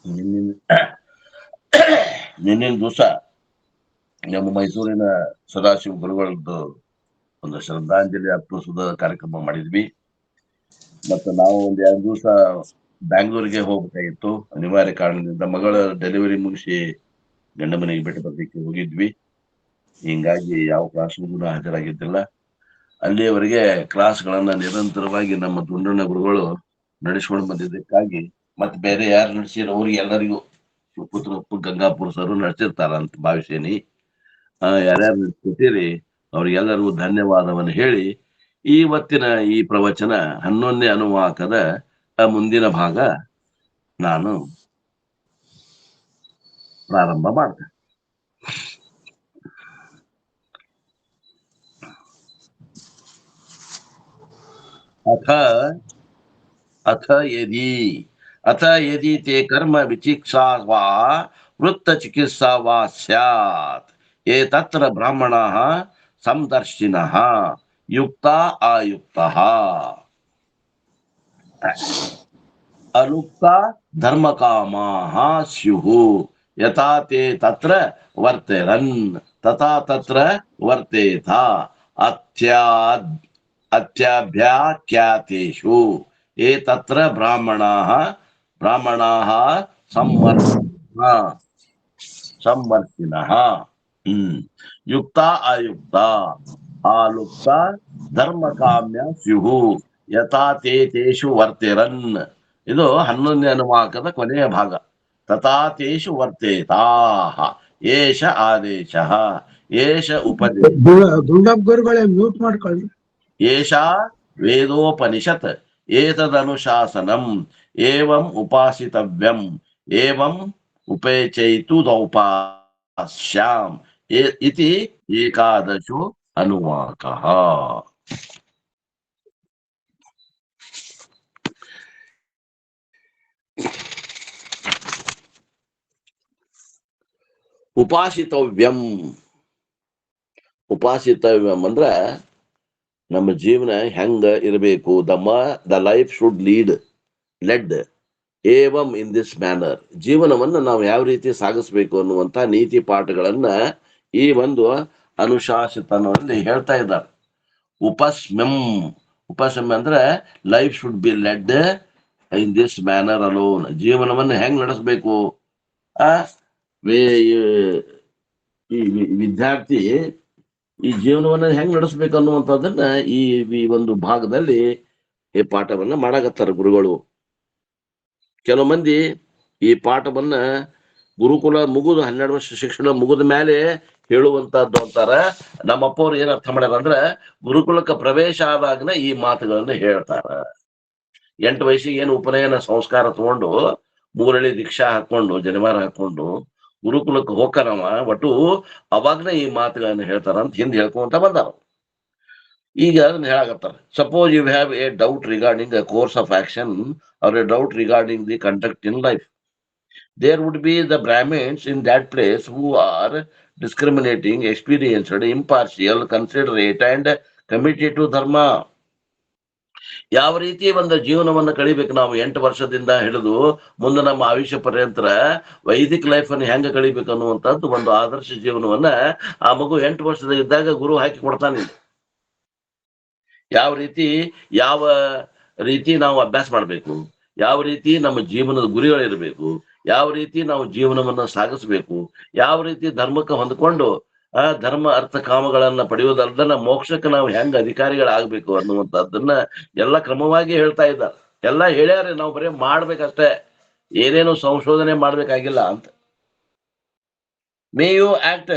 ನಿನ್ನಿನ ನಿನ್ನಿನ ದಿವಸ ನಮ್ಮ ಮೈಸೂರಿನ ಸದಾಶಿವ ಗುರುಗಳದ್ದು ಒಂದು ಶ್ರದ್ಧಾಂಜಲಿ ಅರ್ಪಿಸುವ ಕಾರ್ಯಕ್ರಮ ಮಾಡಿದ್ವಿ. ಮತ್ತು ನಾವು ಒಂದ್ 2 ದಿವಸ ಬ್ಯಾಂಗ್ಳೂರಿಗೆ ಹೋಗ್ಬೇಕಾಗಿತ್ತು. ಅನಿವಾರ್ಯ ಕಾರಣದಿಂದ ಮಗಳ ಡೆಲಿವರಿ ಮುಗಿಸಿ ಗಂಡ ಮನೆಗೆ ಬಿಟ್ಟು ಬರ್ಲಿಕ್ಕೆ ಹೋಗಿದ್ವಿ. ಹಿಂಗಾಗಿ ಯಾವ ಕ್ಲಾಸ್ಗೂ ಹಾಜರಾಗಿದ್ದಿಲ್ಲ. ಅಲ್ಲಿಯವರೆಗೆ ಕ್ಲಾಸ್ಗಳನ್ನ ನಿರಂತರವಾಗಿ ನಮ್ಮ ದುಂಡಣ್ಣ ಗುರುಗಳು ನಡೆಸ್ಕೊಂಡು ಬಂದಿದ್ದಕ್ಕಾಗಿ ಮತ್ತೆ ಬೇರೆ ಯಾರು ನಡೆಸಿರೋ ಅವ್ರಿಗೆ ಎಲ್ಲರಿಗೂ ಶಿವಪುತ್ರಪ್ಪ ಗಂಗಾಪುರ ಸರು ನಡೆಸಿರ್ತಾರ ಅಂತ ಭಾವಿಸೇನಿ. ಯಾರ್ಯಾರು ನಡೆಸ್ಕೊತೀರಿ ಅವ್ರಿಗೆಲ್ಲರಿಗೂ ಧನ್ಯವಾದವನ್ನು ಹೇಳಿ ಇವತ್ತಿನ ಈ ಪ್ರವಚನ 11ನೇ ಅನುವಾಕದ ಮುಂದಿನ ಭಾಗ ನಾನು ಪ್ರಾರಂಭ ಮಾಡ್ತೇನೆ. ಅಥ ಅಥ ಯದಿ ಅಥ ಯದಿ ತೇ ಕರ್ಮ ವಿಚಿಕ್ಷಾ ವಾ ವೃತ್ತ ಚಿಕಿತ್ಸಾ ವಾ ಸ್ಯಾತ್ ಏತತ್ರ ಬ್ರಾಹ್ಮಣಃ ಸಂದರ್ಶಿನಃ ಯುಕ್ತಾ ಆಯುಕ್ತಃ ಅಲುಪ್ತ ಧರ್ಮಕಾಮಾಃ ಸ್ಯುಃ ಯಥಾ ತೇ ತತ್ರ ವರ್ತೇರನ್ ತಥಾ ತತ್ರ ವರ್ತೇತ ಅತ್ಯಾಭ್ಯಾಖ್ಯಾತೇಷು ಏತತ್ರ ಬ್ರಾಹ್ಮಣಾಃ ಸಂವರ್ತಿನಃ ಯುಕ್ತ ಅಯುಕ್ತ ಆಲುಪ್ತ ಧರ್ಮಕಾಮ್ಯ ಸ್ಯುಃ ಯಥಾ ತೇ ತೇಷು ವರ್ತೇರನ್. ಇದು 11ನೇ ಅನುವಾಕದ ಕೊನೆಯ ಭಾಗ. ತಥಾ ತೇಷು ವರ್ತೇತಾಃ ಏಷ ಆದೇಶಃ ಏಷ ಉಪದೇಶ ದುಂಡಪ್ಪ ಗುರುಗಳೇ ಮ್ಯೂಟ್ ಮಾಡ್ಕೊಳ್ಳಿ. ಏಷಾ ವೇದೋಪನಿಷತ್ ಏತದನುಶಾಸನಂ ಏವಂ ಉಪಾಸಿತವ್ಯಂ ಏವಂ ಉಪೇಚೈತುದೌಪಾಸ್ಯಾಂ ಇತಿ ಏಕಾದಶೋ ಅನುವಾಕಃ. ಉಪಾಸಿತವ್ಯಂ ಅಂದ್ರ ನಮ್ಮ ಜೀವನ ಹೆಂಗ ಇರಬೇಕು. ದ ಲೈಫ್ ಶುಡ್ ಲೆಡ್ ಏವಂ ಇನ್ ದಿಸ್ ಮ್ಯಾನರ್. ಜೀವನವನ್ನ ನಾವು ಯಾವ ರೀತಿ ಸಾಗಿಸ್ಬೇಕು ಅನ್ನುವಂತ ನೀತಿ ಪಾಠಗಳನ್ನ ಈ ಒಂದು ಅನುಶಾಸಿತನಲ್ಲಿ ಹೇಳ್ತಾ ಇದ್ದಾರೆ. ಉಪಸ್ಮ್ಯಂ ಅಂದ್ರೆ life should be led in this manner alone. ಜೀವನವನ್ನ ಹೆಂಗ್ ನಡೆಸ್ಬೇಕು. ಈ ವಿದ್ಯಾರ್ಥಿ ಈ ಜೀವನವನ್ನ ಹೆಂಗ್ ನಡೆಸ್ಬೇಕು ಅನ್ನುವಂಥದ್ದನ್ನ ಈ ಒಂದು ಭಾಗದಲ್ಲಿ ಈ ಪಾಠವನ್ನ ಮಾಡಾಕತ್ತಾರ ಗುರುಗಳು. ಕೆಲವು ಮಂದಿ ಈ ಪಾಠವನ್ನ ಗುರುಕುಲ ಮುಗಿದು 12 ವರ್ಷ ಶಿಕ್ಷಣ ಮುಗಿದ ಮೇಲೆ ಹೇಳುವಂತದ್ದು ಅಂತಾರ. ನಮ್ಮಪ್ಪ ಅವ್ರು ಏನ್ ಅರ್ಥ ಮಾಡ್ಯಾರ ಅಂದ್ರ ಗುರುಕುಲಕ್ಕೆ ಪ್ರವೇಶ ಆದಾಗನ ಈ ಮಾತುಗಳನ್ನ ಹೇಳ್ತಾರ. 8 ವಯಸ್ಸಿಗೆ ಏನು ಉಪನಯನ ಸಂಸ್ಕಾರ ತಗೊಂಡು 3 ದೀಕ್ಷಾ ಹಾಕೊಂಡು ಜನಿವಾರ ಹಾಕೊಂಡು ಗುರುಕುಲಕ್ಕೆ ಹೋಗ್ತಾರವ ಒಟ್ಟು ಅವಾಗ್ನ ಈ ಮಾತುಗಳನ್ನ ಹೇಳ್ತಾರ ಅಂತ ಹಿಂದೆ ಹೇಳ್ಕೊಂತ ಬಂದಾರ. ಈಗ ಅದನ್ನ ಹೇಳಾಕತ್ತಾರ. Suppose you have a doubt regarding a course of action or a doubt regarding the conduct in life, there would be the Brahmins in that place who are discriminating, experienced, impartial, considerate and committed to dharma. ಯಾವ ರೀತಿ ಒಂದು ಜೀವನವನ್ನು ಕಳಿಬೇಕು ನಾವು 8 ವರ್ಷದಿಂದ ಹಿಡಿದು ಮುಂದೆ ನಮ್ಮ ಆಯುಷ್ಯ ಪರ್ಯಂತರ ವೈದಿಕ ಲೈಫ್ ಅನ್ನು ಹೆಂಗ ಕಳಿಬೇಕು ಅನ್ನುವಂಥದ್ದು ಒಂದು ಆದರ್ಶ ಜೀವನವನ್ನ ಆ ಮಗು 8 ವರ್ಷದ ಇದ್ದಾಗ ಗುರು ಹಾಕಿ ಕೊಡ್ತಾನೆ. ಯಾವ ರೀತಿ ನಾವು ಅಭ್ಯಾಸ ಮಾಡ್ಬೇಕು, ಯಾವ ರೀತಿ ನಮ್ಮ ಜೀವನದ ಗುರಿಗಳಿರ್ಬೇಕು, ಯಾವ ರೀತಿ ನಾವು ಜೀವನವನ್ನ ಸಾಗಿಸ್ಬೇಕು, ಯಾವ ರೀತಿ ಧರ್ಮಕ್ಕೆ ಹೊಂದ್ಕೊಂಡು ಧರ್ಮ ಅರ್ಥ ಕಾಮಗಳನ್ನ ಪಡೆಯುವುದಲ್ದನ್ನ ಮೋಕ್ಷಕ್ಕೆ ನಾವು ಹೆಂಗ ಅಧಿಕಾರಿಗಳಾಗ್ಬೇಕು ಅನ್ನುವಂಥದ್ದನ್ನ ಎಲ್ಲ ಕ್ರಮವಾಗಿ ಹೇಳ್ತಾ ಇದ್ದಾರೆ. ಎಲ್ಲ ಹೇಳ್ಯಾರೆ, ನಾವು ಬರೀ ಮಾಡ್ಬೇಕಷ್ಟೇ, ಏನೇನು ಸಂಶೋಧನೆ ಮಾಡ್ಬೇಕಾಗಿಲ್ಲ ಅಂತ. May you act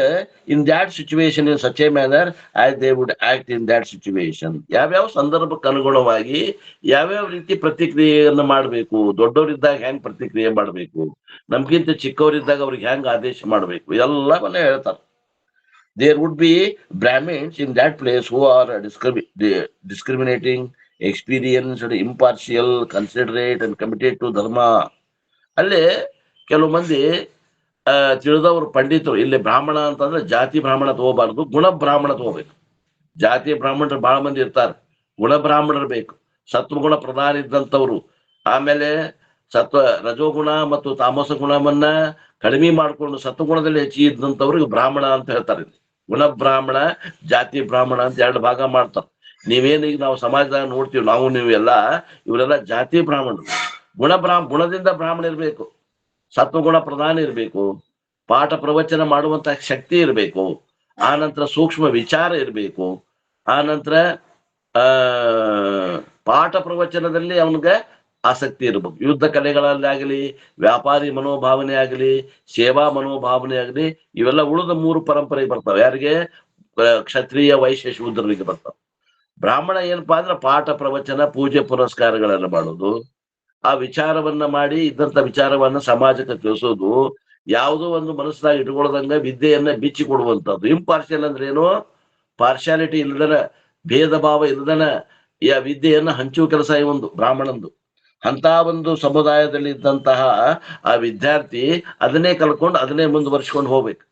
in that situation in such a manner as they would act in that situation. ಯಾವ್ಯಾವ ಸಂದರ್ಭಕ್ಕೆ ಅನುಗುಣವಾಗಿ ಯಾವ್ಯಾವ ರೀತಿ ಪ್ರತಿಕ್ರಿಯೆಯನ್ನು ಮಾಡಬೇಕು, ದೊಡ್ಡವರಿದ್ದಾಗ ಹೆಂಗ್ ಪ್ರತಿಕ್ರಿಯೆ ಮಾಡಬೇಕು, ನಮ್ಗಿಂತ ಚಿಕ್ಕವರಿದ್ದಾಗ ಅವ್ರಿಗೆ ಹೆಂಗ್ ಆದೇಶ ಮಾಡಬೇಕು, ಎಲ್ಲವನ್ನ ಹೇಳ್ತಾರೆ. There would be Brahmins in that place who are discriminating, experienced, impartial, considerate and committed to dharma. ಅಲ್ಲೇ ಕೆಲವು ಮಂದಿ ತಿಳಿದವರು ಪಂಡಿತರು. ಇಲ್ಲಿ ಬ್ರಾಹ್ಮಣ ಅಂತಂದ್ರೆ ಜಾತಿ ಬ್ರಾಹ್ಮಣ ತಗೋಬಾರ್ದು, ಗುಣ ಬ್ರಾಹ್ಮಣ ತಗೋಬೇಕು. ಜಾತಿ ಬ್ರಾಹ್ಮಣರು ಬಹಳ ಮಂದಿ ಇರ್ತಾರೆ, ಗುಣ ಬ್ರಾಹ್ಮಣರು ಬೇಕು, ಸತ್ವಗುಣ ಪ್ರಧಾನ ಇದ್ದಂಥವ್ರು, ಆಮೇಲೆ ಸತ್ವ ರಜೋಗುಣ ಮತ್ತು ತಾಮಸ ಗುಣವನ್ನ ಕಡಿಮೆ ಮಾಡಿಕೊಂಡು ಸತ್ವಗುಣದಲ್ಲಿ ಹೆಚ್ಚಿಗೆ ಇದ್ದಂಥವ್ರಿಗೆ ಬ್ರಾಹ್ಮಣ ಅಂತ ಹೇಳ್ತಾರೆ. ಗುಣ ಬ್ರಾಹ್ಮಣ, ಜಾತಿ ಬ್ರಾಹ್ಮಣ ಅಂತ ಎರಡು ಭಾಗ ಮಾಡ್ತಾರೆ. ನೀವೇನೀಗ ನಾವು ಸಮಾಜದಾಗ ನೋಡ್ತೀವಿ, ನಾವು ನೀವು ಎಲ್ಲ ಇವರೆಲ್ಲ ಜಾತಿ ಬ್ರಾಹ್ಮಣರು. ಗುಣದಿಂದ ಬ್ರಾಹ್ಮಣ ಇರ್ಬೇಕು, ಸತ್ವಗುಣ ಪ್ರಧಾನ ಇರ್ಬೇಕು, ಪಾಠ ಪ್ರವಚನ ಮಾಡುವಂತ ಶಕ್ತಿ ಇರಬೇಕು, ಆ ನಂತರ ಸೂಕ್ಷ್ಮ ವಿಚಾರ ಇರಬೇಕು, ಆ ನಂತರ ಆ ಪಾಠ ಪ್ರವಚನದಲ್ಲಿ ಅವನಿಗೆ ಆಸಕ್ತಿ ಇರಬೇಕು. ಯುದ್ಧ ಕಲೆಗಳಲ್ಲಿ ಆಗಲಿ, ವ್ಯಾಪಾರಿ ಮನೋಭಾವನೆ ಆಗಲಿ, ಸೇವಾ ಮನೋಭಾವನೆ ಆಗಲಿ, ಇವೆಲ್ಲ ಉಳಿದ 3 ಪರಂಪರೆಗೆ ಬರ್ತಾವೆ. ಯಾರಿಗೆ? ಕ್ಷತ್ರಿಯ, ವೈಶ್ಯ, ಶೂದ್ರರಿಗೆ ಬರ್ತಾವೆ. ಬ್ರಾಹ್ಮಣ ಏನಪ್ಪಾ ಅಂದ್ರೆ ಪಾಠ ಪ್ರವಚನ, ಪೂಜೆ ಪುರಸ್ಕಾರಗಳೆಲ್ಲ ಮಾಡೋದು, ಆ ವಿಚಾರವನ್ನ ಮಾಡಿ ಇದ್ದಂತ ವಿಚಾರವನ್ನ ಸಮಾಜಕ್ಕೆ ತಿಳಿಸೋದು, ಯಾವುದೋ ಒಂದು ಮನಸ್ಸಿನಾಗ ಇಟ್ಕೊಳ್ಳದಂಗ ವಿದ್ಯೆಯನ್ನ ಬಿಚ್ಚಿ ಕೊಡುವಂತದ್ದು. ಇಂಪಾರ್ಷಿಯಲ್ ಅಂದ್ರೆ ಏನು? ಪಾರ್ಶಾಲಿಟಿ ಇಲ್ಲದನ, ಭೇದ ಭಾವ ಇಲ್ಲದನ ಈ ವಿದ್ಯೆಯನ್ನ ಹಂಚುವ ಕೆಲಸ ಈ ಒಂದು ಬ್ರಾಹ್ಮಣಂದು. ಅಂತ ಒಂದು ಸಮುದಾಯದಲ್ಲಿ ಇದ್ದಂತಹ ಆ ವಿದ್ಯಾರ್ಥಿ ಅದನ್ನೇ ಕಲ್ಕೊಂಡು ಅದನ್ನೇ ಮುಂದುವರ್ಸ್ಕೊಂಡು ಹೋಗ್ಬೇಕು.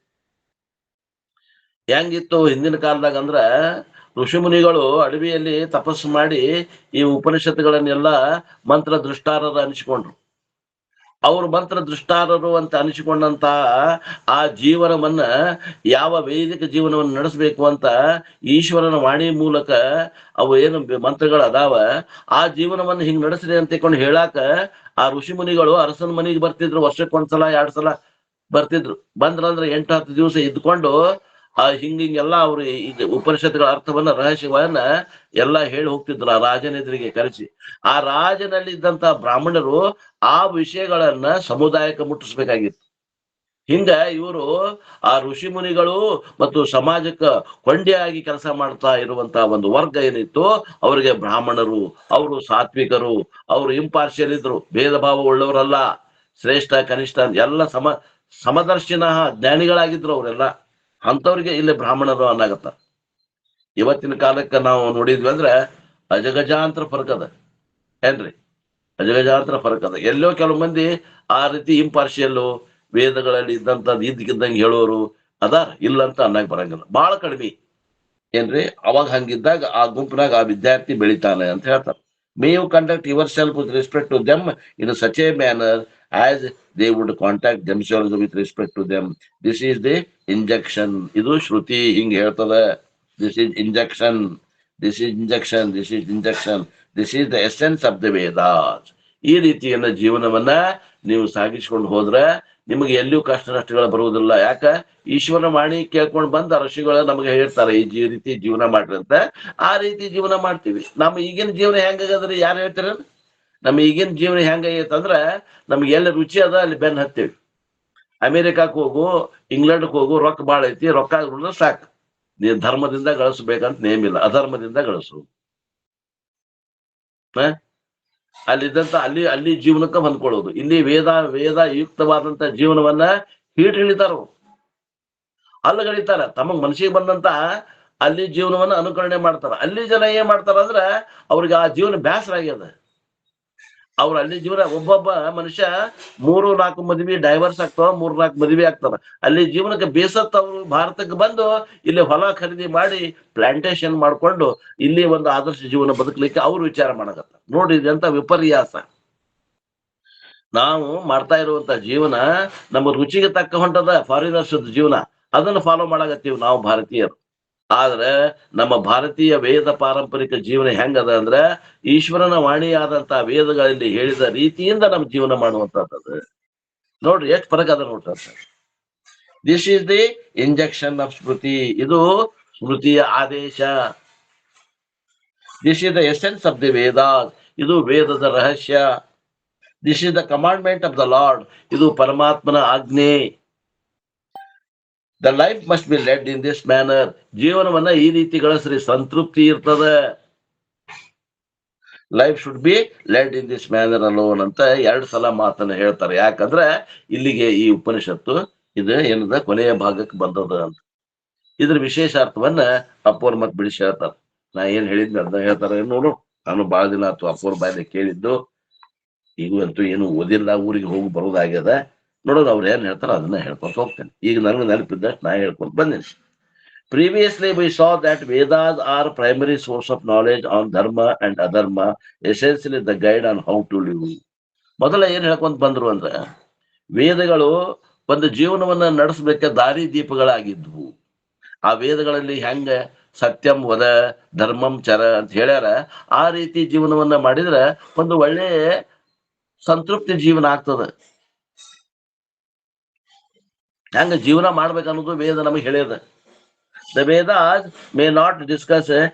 ಹೆಂಗಿತ್ತು ಹಿಂದಿನ ಕಾಲದಾಗ ಅಂದ್ರ, ಋಷಿಮುನಿಗಳು ಅಡವಿಯಲ್ಲಿ ತಪಸ್ಸು ಮಾಡಿ ಈ ಉಪನಿಷತ್ತುಗಳನ್ನೆಲ್ಲ ಮಂತ್ರ ದೃಷ್ಟಾರರ ಅನಿಸಿಕೊಂಡ್ರು. ಅವ್ರು ಮಂತ್ರ ದೃಷ್ಟಾರರು ಅಂತ ಅನಿಸಿಕೊಂಡಂತ ಆ ಜೀವನವನ್ನ, ಯಾವ ವೈದಿಕ ಜೀವನವನ್ನು ನಡೆಸಬೇಕು ಅಂತ ಈಶ್ವರನ ವಾಣಿ ಮೂಲಕ ಅವು ಏನು ಮಂತ್ರಗಳು ಅದಾವ, ಆ ಜೀವನವನ್ನು ಹಿಂಗ್ ನಡೆಸ್ರಿ ಅಂತ ಕೊಂಡು ಹೇಳಾಕ ಆ ಋಷಿ ಮುನಿಗಳು ಅರಸನ ಮನೆಗೆ ಬರ್ತಿದ್ರು. ವರ್ಷಕ್ಕೊಂದ್ಸಲ 2 ಸಲ ಬರ್ತಿದ್ರು. ಬಂದ್ರಂದ್ರೆ 8-10 ದಿವಸ ಇದ್ಕೊಂಡು ಆ ಹಿಂಗೆಲ್ಲ ಅವ್ರು ಈ ಉಪನಿಷತ್ತುಗಳ ಅರ್ಥವನ್ನ, ರಹಸ್ಯವನ್ನ ಎಲ್ಲ ಹೇಳಿ ಹೋಗ್ತಿದ್ರು ಆ ರಾಜನೆದುರಿಗೆ ಕರೆಸಿ. ಆ ರಾಜನಲ್ಲಿ ಇದ್ದಂತ ಬ್ರಾಹ್ಮಣರು ಆ ವಿಷಯಗಳನ್ನ ಸಮುದಾಯಕ್ಕೆ ಮುಟ್ಟಿಸ್ಬೇಕಾಗಿತ್ತು. ಹಿಂಗ ಇವರು ಆ ಋಷಿ ಮುನಿಗಳು ಮತ್ತು ಸಮಾಜಕ್ಕೆ ಕೊಂಡಿಯಾಗಿ ಕೆಲಸ ಮಾಡ್ತಾ ಇರುವಂತಹ ಒಂದು ವರ್ಗ ಏನಿತ್ತು, ಅವರಿಗೆ ಬ್ರಾಹ್ಮಣರು. ಅವರು ಸಾತ್ವಿಕರು, ಅವರು ಇಂಪಾರ್ಷಿಯಲ್ ಇದ್ರು, ಭೇದ ಭಾವ ಉಳ್ಳವರಲ್ಲ, ಶ್ರೇಷ್ಠ ಕನಿಷ್ಠ ಎಲ್ಲ ಸಮದರ್ಶಿನ ಜ್ಞಾನಿಗಳಾಗಿದ್ರು ಅವರೆಲ್ಲ. ಅಂಥವ್ರಿಗೆ ಇಲ್ಲಿ ಬ್ರಾಹ್ಮಣರು ಅನ್ನಾಗತ್ತ. ಇವತ್ತಿನ ಕಾಲಕ್ಕೆ ನಾವು ನೋಡಿದ್ವಿ ಅಂದ್ರೆ ಅಜಗಜಾಂತರ ಫರಕ್ ಅದ ಏನ್ರಿ, ಅಜಗಜಾಂತರ ಫರಕ್ ಅದ. ಎಲ್ಲೋ ಕೆಲವು ಮಂದಿ ಆ ರೀತಿ ಇಂಪಾರ್ಷಿಯಲ್ಲು, ವೇದಗಳಲ್ಲಿ ಇದ್ದಂಥದ್ದು ಇದ್ದಕ್ಕಿದ್ದಂಗೆ ಹೇಳೋರು ಅದಾರ, ಇಲ್ಲ ಅಂತ ಅನ್ನಕ್ ಬರಂಗಿಲ್ಲ, ಬಹಳ ಕಡಿಮೆ ಏನ್ರಿ. ಅವಾಗ ಹಂಗಿದ್ದಾಗ ಆ ಗುಂಪಿನಾಗ ಆ ವಿದ್ಯಾರ್ಥಿ ಬೆಳಿತಾನೆ ಅಂತ ಹೇಳ್ತಾರೆ. May you conduct yourself with respect to them in such a manner as they would contact themselves with respect to them. This is the injection. ಇದು ಶ್ರುತಿ ಹಿಂಗ್ ಹೇಳ್ತದ. This is injection, this is injection, this is injection, this is the essence of the Vedas. ಈ ರೀತಿಯನ್ನ ಜೀವನವನ್ನ ನೀವು ಸಾಗಿಸ್ಕೊಂಡು ಹೋದ್ರೆ ನಿಮಗೆ ಎಲ್ಲಿಯೂ ಕಷ್ಟ ನಷ್ಟಗಳು ಬರುವುದಿಲ್ಲ. ಯಾಕ? ಈಶ್ವರನ ವಾಣಿ ಕೇಳ್ಕೊಂಡು ಬಂದ ಋಷಿಗಳು ನಮಗೆ ಹೇಳ್ತಾರೆ ಈ ರೀತಿ ಜೀವನ ಮಾಡ್ರಿ ಅಂತ. ಆ ರೀತಿ ಜೀವನ ಮಾಡ್ತೀವಿ. ನಮ್ಮ ಈಗಿನ ಜೀವನ ಹೆಂಗಾಗದ್ರಿ? ಯಾರು ಹೇಳ್ತಾರ? ನಮ್ಮ ಈಗಿನ ಜೀವನ ಹೆಂಗಾಗೈತಂದ್ರ, ನಮ್ಗೆ ಎಲ್ಲಿ ರುಚಿ ಅದ ಅಲ್ಲಿ ಬೆನ್ ಹತ್ತೀವಿ. ಅಮೆರಿಕಕ್ಕೆ ಹೋಗು, ಇಂಗ್ಲೆಂಡ್ಗೆ ಹೋಗು, ರೊಕ್ಕ ಬಾಳ ಐತಿ, ರೊಕ್ಕ ಸಾಕು, ನೀನ್ ಧರ್ಮದಿಂದ ಗಳಿಸ್ಬೇಕಂತ ನೇಮಿಲ್ಲ, ಅಧರ್ಮದಿಂದ ಗಳಿಸು. ಅಲ್ಲಿದ್ದಂತ ಅಲ್ಲಿ ಜೀವನಕ್ಕೆ ಹೊಂದ್ಕೊಳ್ಳೋದು. ಇಲ್ಲಿ ವೇದ ಯುಕ್ತವಾದಂತ ಜೀವನವನ್ನ ಹಿಡಿತಾರ, ಅಲ್ಲಗಳಿತಾರ, ತಮಗ್ ಮನಸ್ಸಿಗೆ ಬಂದಂತ ಅಲ್ಲಿ ಜೀವನವನ್ನ ಅನುಕರಣೆ ಮಾಡ್ತಾರ. ಅಲ್ಲಿ ಜನ ಏನ್ ಮಾಡ್ತಾರ ಅಂದ್ರ ಅವ್ರಿಗೆ ಆ ಜೀವನ ಬೇಸರ ಆಗ್ಯದ. ಅವ್ರು ಅಲ್ಲಿ ಜೀವನ, ಒಬ್ಬೊಬ್ಬ ಮನುಷ್ಯ 3-4 ಮದ್ವಿ ಡೈವರ್ಸ್ ಆಗ್ತಾವ, 3-4 ಮದ್ವಿ ಆಗ್ತಾರ. ಅಲ್ಲಿ ಜೀವನಕ್ಕೆ ಬೇಸತ್ತ ಅವರು ಭಾರತಕ್ಕೆ ಬಂದು ಇಲ್ಲಿ ಹೊಲ ಖರೀದಿ ಮಾಡಿ ಪ್ಲಾಂಟೇಶನ್ ಮಾಡ್ಕೊಂಡು ಇಲ್ಲಿ ಒಂದು ಆದರ್ಶ ಜೀವನ ಬದುಕಲಿಕ್ಕೆ ಅವ್ರು ವಿಚಾರ ಮಾಡಕತ್ತ. ನೋಡಿ ಇದೆಂತ ವಿಪರ್ಯಾಸ. ನಾವು ಮಾಡ್ತಾ ಇರುವಂತ ಜೀವನ ನಮ್ಮ ರುಚಿಗೆ ತಕ್ಕ ಹೊಂಟದ ಫಾರಿನರ್ಸ್ ಜೀವನ, ಅದನ್ನು ಫಾಲೋ ಮಾಡಕತ್ತೀವಿ ನಾವು ಭಾರತೀಯರು. ಆದ್ರೆ ನಮ್ಮ ಭಾರತೀಯ ವೇದ ಪಾರಂಪರಿಕ ಜೀವನ ಹೆಂಗದ ಅಂದ್ರೆ, ಈಶ್ವರನ ವಾಣಿಯಾದಂತಹ ವೇದಗಳಲ್ಲಿ ಹೇಳಿದ ರೀತಿಯಿಂದ ನಮ್ಮ ಜೀವನ ಮಾಡುವಂತದ್ದು. ನೋಡ್ರಿ ಎಷ್ಟು ಫರಕ್ ಅದ ನೋಡ್ರಿ. This is the injunction of smriti. ಇದು ಸ್ಮೃತಿಯ ಆದೇಶ. This is the essence of the Veda. ಇದು ವೇದದ ರಹಸ್ಯ. This is the commandment of the Lord. ಇದು ಪರಮಾತ್ಮನ ಆಜ್ಞೆ. The life must be led in this manner. ಜೀವನವನ್ನ ಈ ರೀತಿ ಗಳಿಸ್ರಿ, ಸಂತೃಪ್ತಿ ಇರ್ತದ. Life should be led in this manner alone ಅಂತ 2 ಸಲ ಮಾತನ್ನ ಹೇಳ್ತಾರೆ. ಯಾಕಂದ್ರೆ ಇಲ್ಲಿಗೆ ಈ ಉಪನಿಷತ್ತು ಇದು ಏನದ ಕೊನೆಯ ಭಾಗಕ್ಕೆ ಬಂದದ ಅಂತ. ಇದ್ರ ವಿಶೇಷ ಅರ್ಥವನ್ನ ಅಪ್ಪೋರ್ ಮತ್ ಬಿಡಿಸಿ ಹೇಳ್ತಾರೆ. ನಾ ಏನ್ ಹೇಳಿದ್ನಿ ಅದನ್ನ ಹೇಳ್ತಾರೆ ನೋಡು. ನಾನು ಬಾಳ ದಿನ ಆಯ್ತು ಅಪ್ಪೋರ್ ಬಾಯಲ್ಲಿ ಕೇಳಿದ್ದು. ಈಗ ಅಂತೂ ಏನು ಓದಿಲ್ಲ, ಊರಿಗೆ ಹೋಗಿ ಬರೋದಾಗ್ಯದ. ನೋಡೋದು ಅವ್ರು ಏನ್ ಹೇಳ್ತಾರ ಅದನ್ನ ಹೇಳ್ಕೊಂತ ಹೋಗ್ತೇನೆ. ಈಗ ನನಗೆ ನೆನಪಿದ್ದಷ್ಟು ನಾ ಹೇಳ್ಕೊಂತ ಬಂದೇನೆ. Previously we saw that Vedas are primary source of knowledge on dharma and adharma, essentially the guide on how to live. ಮೊದಲ ಏನ್ ಹೇಳ್ಕೊಂತ ಬಂದ್ರು ಅಂದ್ರ ವೇದಗಳು ಒಂದು ಜೀವನವನ್ನ ನಡೆಸಬೇಕ ದಾರಿ ದೀಪಗಳಾಗಿದ್ವು. ಆ ವೇದಗಳಲ್ಲಿ ಹೆಂಗ ಸತ್ಯಂ ವದ ಧರ್ಮಂ ಚರ ಅಂತ ಹೇಳ್ಯಾರ, ಆ ರೀತಿ ಜೀವನವನ್ನ ಮಾಡಿದ್ರ ಒಂದು ಒಳ್ಳೆ ಸಂತೃಪ್ತಿ ಜೀವನ ಆಗ್ತದ. ಹೆಂಗ ಜೀವನ ಮಾಡ್ಬೇಕನ್ನೋದು ವೇದ ನಮಗೆ ಹೇಳ್ಯದ. The Vedas may not discuss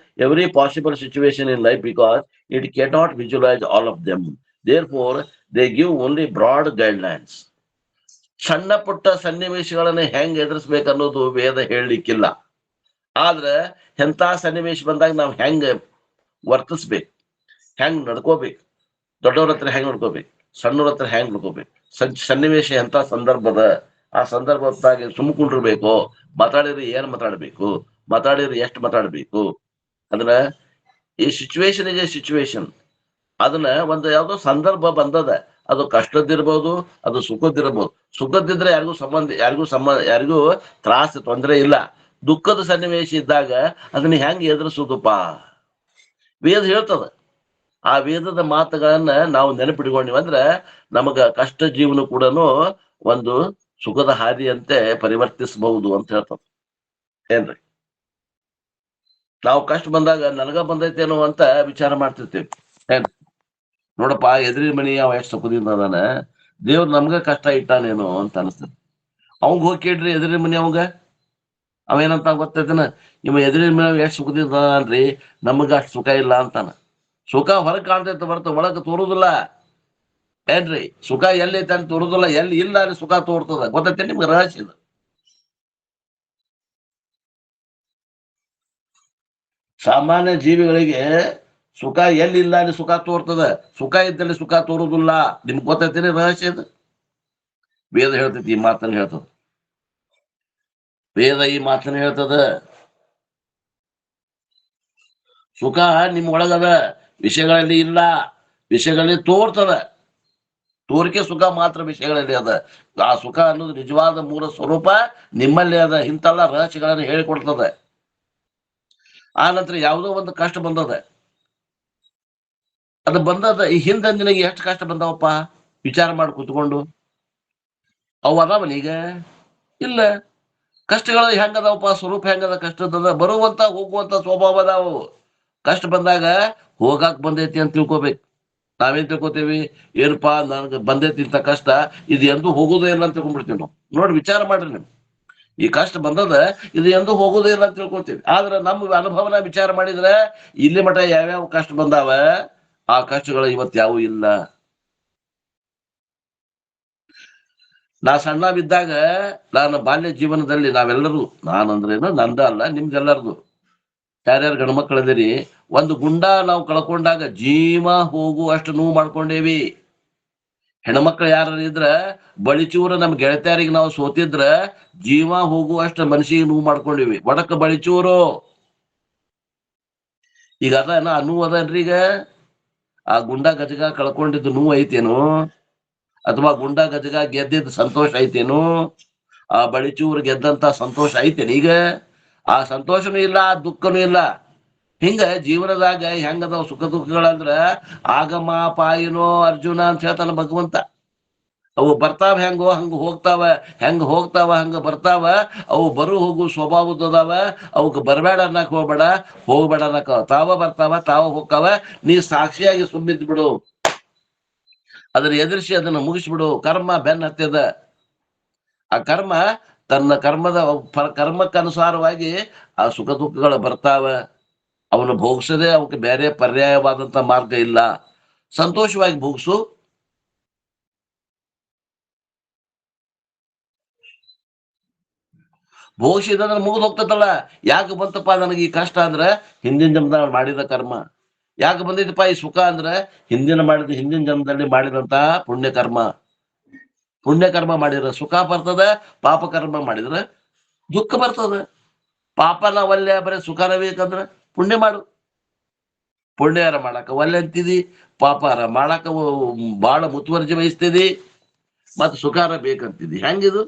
every possible situation in life because it cannot visualize all of them. Therefore, they give only broad guidelines. ಸಣ್ಣ ಪುಟ್ಟ ಸನ್ನಿವೇಶಗಳನ್ನ ಹೆಂಗ್ ಎದುರಿಸ್ಬೇಕನ್ನೋದು ವೇದ ಹೇಳಲಿಕ್ಕಿಲ್ಲ. ಆದ್ರೆ ಎಂತ ಸನ್ನಿವೇಶ ಬಂದಾಗ ನಾವು ಹೆಂಗ್ ವರ್ತಿಸ್ಬೇಕು, ಹೆಂಗ್ ನಡ್ಕೋಬೇಕು, ದೊಡ್ಡವ್ರ ಹತ್ರ ಹೆಂಗ್ ನಡ್ಕೋಬೇಕು, ಸಣ್ಣವ್ರ ಹತ್ರ ಹೆಂಗ್ ನಡ್ಕೋಬೇಕು, ಸನ್ನಿವೇಶ ಎಂತ ಸಂದರ್ಭದ ಆ ಸಂದರ್ಭದಾಗ ಸುಮ್ಕೊಂಡಿರ್ಬೇಕು, ಮಾತಾಡಿದ್ರೆ ಏನ್ ಮಾತಾಡ್ಬೇಕು, ಮಾತಾಡಿದ್ರೆ ಎಷ್ಟು ಮಾತಾಡ್ಬೇಕು, ಅದನ್ನ ಈ ಸಿಚುವೇಶನ್ ಇಸ್ ಎ ಸಿಚುವೇಶನ್. ಅದನ್ನ ಒಂದು ಯಾವ್ದೋ ಸಂದರ್ಭ ಬಂದದ, ಅದು ಕಷ್ಟದಿರ್ಬೋದು, ಅದು ಸುಖದಿರ್ಬೋದು. ಸುಖದಿದ್ರೆ ಯಾರಿಗೂ ತ್ರಾಸ ತೊಂದರೆ ಇಲ್ಲ. ದುಃಖದ ಸನ್ನಿವೇಶ ಇದ್ದಾಗ ಅದನ್ನ ಹೆಂಗ್ ಎದುರಿಸೋದಪ್ಪ ವೇದ ಹೇಳ್ತದ. ಆ ವೇದದ ಮಾತುಗಳನ್ನ ನಾವು ನೆನಪಿಟ್ಕೊಂಡಿವಂದ್ರ ನಮಗ ಕಷ್ಟ ಜೀವನ ಕೂಡ ಒಂದು ಸುಖದ ಹಾದಿಯಂತೆ ಪರಿವರ್ತಿಸಬಹುದು ಅಂತ ಹೇಳ್ತದ. ಏನ್ರಿ, ನಾವು ಕಷ್ಟ ಬಂದಾಗ ನನಗ ಬಂದೈತೇನೋ ಅಂತ ವಿಚಾರ ಮಾಡ್ತಿರ್ತೀವಿ. ಏನ್ ನೋಡಪ್ಪ, ಎದುರಿನ ಮನಿ ಅವ ಎಷ್ಟು ಸುಖದಿಂದ ಅದಾನ, ದೇವ್ರು ನಮ್ಗ ಕಷ್ಟ ಇಟ್ಟಾನೇನೋ ಅಂತ ಅನಿಸ್ತದೆ. ಅವಂಗ ಹೋಗಿ ಕೇಳ್ರಿ ಎದುರಿನ ಮನಿ ಅವೇನಂತ ಗೊತ್ತೈತನ, ಇವ ಎದುರಿನ ಮನಿ ಎಷ್ಟು ಸುಖದಿಂದ ಅದಾನ್ರಿ, ನಮಗ ಅಷ್ಟು ಸುಖ ಇಲ್ಲ ಅಂತಾನ. ಸುಖ ಹೊರಗೆ ಕಾಣ್ತೈತೆ ಬರ್ತ ಒಳಗ ತೋರುದಿಲ್ಲ. ಏನ್ರಿ, ಸುಖ ಎಲ್ಲೈತೆ ಅಂತ ತೋರುದಿಲ್ಲ, ಎಲ್ಲಿ ಇಲ್ಲ ಅಲ್ಲಿ ಸುಖ ತೋರ್ತದ. ಗೊತ್ತೈತೆ ನಿಮ್ಗೆ ರಹಸ್ಯ ಇದು. ಸಾಮಾನ್ಯ ಜೀವಿಗಳಿಗೆ ಸುಖ ಎಲ್ಲಿಲ್ಲ ಅಲ್ಲಿ ಸುಖ ತೋರ್ತದ, ಸುಖ ಇದ್ದಲ್ಲಿ ಸುಖ ತೋರುದಿಲ್ಲ. ನಿಮ್ಗೆ ಗೊತ್ತೈತೇನೆ ರಹಸ್ಯ ಇದು. ವೇದ ಹೇಳ್ತೈತಿ, ಈ ಮಾತನ್ನ ಹೇಳ್ತದ. ವೇದ ಈ ಮಾತನ್ನ ಹೇಳ್ತದ. ಸುಖ ನಿಮ್ ಒಳಗದ, ವಿಷಯಗಳಲ್ಲಿ ಇಲ್ಲ. ವಿಷಯಗಳಲ್ಲಿ ತೋರ್ತದ. ತೋರಿಕೆ ಸುಖ ಮಾತ್ರ ವಿಷಯಗಳಲ್ಲಿ ಅದ. ಆ ಸುಖ ಅನ್ನೋದು ನಿಜವಾದ ಮೂಲ ಸ್ವರೂಪ ನಿಮ್ಮಲ್ಲಿ ಅದ. ಇಂತೆಲ್ಲ ರಹಸ್ಯಗಳನ್ನು ಹೇಳಿಕೊಡ್ತದೆ. ಆ ನಂತರ ಯಾವುದೋ ಒಂದು ಕಷ್ಟ ಬಂದದ, ಅದು ಬಂದದ. ಈ ಹಿಂದೆ ನಿನಗೆ ಎಷ್ಟು ಕಷ್ಟ ಬಂದವಪ್ಪ ವಿಚಾರ ಮಾಡಿ ಕೂತ್ಕೊಂಡು. ಅವು ಅದಾವಲ್ಲ ಈಗ? ಇಲ್ಲ. ಕಷ್ಟಗಳು ಹೆಂಗದಾವಪ್ಪ, ಸ್ವರೂಪ ಹೆಂಗದ ಕಷ್ಟದ? ಬರುವಂತ ಹೋಗುವಂತ ಸ್ವಭಾವ ಅದಾವು. ಕಷ್ಟ ಬಂದಾಗ ಹೋಗಾಕ್ ಬಂದೈತಿ ಅಂತ ತಿಳ್ಕೊಬೇಕು. ನಾವೇನ್ ತಿಳ್ಕೊತೀವಿ, ಏನಪ್ಪಾ ನನ್ಗೆ ಬಂದೈತಿ ಇಂತ ಕಷ್ಟ, ಇದು ಎಂದೂ ಹೋಗೋದೇ ಇಲ್ಲ ಅಂತ ತಿಳ್ಕೊಂಡ್ಬಿಡ್ತೀವಿ ನಾವು. ನೋಡಿ, ವಿಚಾರ ಮಾಡ್ರಿ ನೀವು. ಈ ಕಷ್ಟ ಬಂದದ, ಇದು ಎಂದೂ ಹೋಗೋದೇ ಇಲ್ಲ ಅಂತ ತಿಳ್ಕೊತೀವಿ. ಆದ್ರೆ ನಮ್ಮ ಅನುಭವನ ವಿಚಾರ ಮಾಡಿದ್ರೆ ಇಲ್ಲಿ ಮಠ ಯಾವ್ಯಾವ ಕಷ್ಟ ಬಂದಾವ, ಆ ಕಷ್ಟಗಳು ಇವತ್ತು ಯಾವೂ ಇಲ್ಲ. ನಾ ಸಣ್ಣವಿದ್ದಾಗ, ನಾನು ಬಾಲ್ಯ ಜೀವನದಲ್ಲಿ ನಾವೆಲ್ಲರೂ, ನಾನಂದ್ರೇನು ನಂದ ಅಲ್ಲ, ನಿಮ್ಗೆಲ್ಲರದು, ಯಾರ್ಯಾರು ಗಂಡ್ಮಕ್ಳದಿರಿ, ಒಂದು ಗುಂಡ ನಾವು ಕಳ್ಕೊಂಡಾಗ ಜೀವ ಹೋಗು ಅಷ್ಟು ನೋವು ಮಾಡ್ಕೊಂಡೇವಿ. ಹೆಣ್ಮಕ್ಳು ಯಾರು ಇದ್ರ ಬಳಿಚೂರ ನಮ್ ಗೆಳತಿಯರಿಗೆ ನಾವು ಸೋತಿದ್ರ ಜೀವ ಹೋಗುವಷ್ಟು ಮನಸ್ಸಿಗೆ ನೋವು ಮಾಡ್ಕೊಂಡಿವಿ. ಒಡಕ ಬಳಿಚೂರು ಈಗ ಅದ ನೋವು ಅದನ್ರಿ. ಈಗ ಆ ಗುಂಡ ಗಜಗ ಕಳ್ಕೊಂಡಿದ್ದು ನೋವು ಐತೇನು, ಅಥವಾ ಗುಂಡ ಗಜಗ ಗೆದ್ದಿದ್ದು ಸಂತೋಷ ಐತೇನು, ಆ ಬಳಿಚೂರು ಗೆದ್ದಂತ ಸಂತೋಷ ಐತೇನು? ಈಗ ಆ ಸಂತೋಷನೂ ಇಲ್ಲ, ಆ ದುಃಖನೂ ಇಲ್ಲ. ಹಿಂಗ ಜೀವನದಾಗ ಹೆಂಗದಾವ ಸುಖ ದುಃಖಗಳಂದ್ರ ಆಗಮ ಪಾಯಿನೋ ಅರ್ಜುನ ಅಂತ ಹೇಳ್ತಾನ ಭಗವಂತ. ಅವು ಬರ್ತಾವ ಹೆಂಗೋ ಹಂಗ ಹೋಗ್ತಾವ, ಹೆಂಗ ಹೋಗ್ತಾವ ಹಂಗ ಬರ್ತಾವ. ಅವು ಬರು ಹೋಗು ಸ್ವಭಾವದದಾವ. ಅವಕ್ ಬರ್ಬೇಡ ಅನ್ನಕ್ ಹೋಗ್ಬೇಡ ಅನ್ನಕ ತಾವ ಬರ್ತಾವ, ತಾವ ಹೋಗ್ತಾವ. ನೀ ಸಾಕ್ಷಿಯಾಗಿ ಸುಮ್ಮಿದ್ ಬಿಡು, ಅದನ್ನ ಎದುರಿಸಿ ಅದನ್ನ ಮುಗಿಸ್ಬಿಡು. ಕರ್ಮ ಬೆನ್ನ ಹತ್ಯದ. ಆ ಕರ್ಮ ತನ್ನ ಕರ್ಮಕ್ಕನುಸಾರವಾಗಿ ಆ ಸುಖ ದುಃಖಗಳು ಬರ್ತಾವ. ಅವನು ಭೋಗಿಸದೆ ಅವಕ್ಕೆ ಬೇರೆ ಪರ್ಯಾಯವಾದಂತ ಮಾರ್ಗ ಇಲ್ಲ. ಸಂತೋಷವಾಗಿ ಭೋಗಿಸು. ಭೋಗಿಸಿದಂದ್ರೆ ಮುಗಿದು ಹೋಗ್ತದಲ್ಲ. ಯಾಕೆ ಬಂತಪ್ಪ ನನಗೆ ಈ ಕಷ್ಟ ಅಂದ್ರೆ ಹಿಂದಿನ ಜನ್ಮದಾಗ ಮಾಡಿದ ಕರ್ಮ. ಯಾಕೆ ಬಂದಿದ್ದಪ್ಪ ಈ ಸುಖ ಅಂದ್ರೆ ಹಿಂದಿನ ಜನ್ಮದಲ್ಲಿ ಮಾಡಿದಂತ ಪುಣ್ಯಕರ್ಮ. ಪುಣ್ಯಕರ್ಮ ಮಾಡಿದ್ರೆ ಸುಖ ಬರ್ತದ, ಪಾಪ ಕರ್ಮ ಮಾಡಿದ್ರೆ ದುಃಖ ಬರ್ತದ. ಪಾಪನ ಒಲ್ಲೆ ಬರೀ ಸುಖನ ಬೇಕಂದ್ರ ಪುಣ್ಯ ಮಾಡು. ಪುಣ್ಯಾರ ಮಾಡಾಕ ಒಲ್ಲೆ ಅಂತಿದಿ, ಪಾಪಾರ ಮಾಡಾಕ ಬಾಳ ಮುತುವರ್ಜಿ ವಹಿಸ್ತಿದಿ, ಮತ್ ಸುಖಾರ ಬೇಕಂತಿದಿ. ಹೆಂಗಿದು?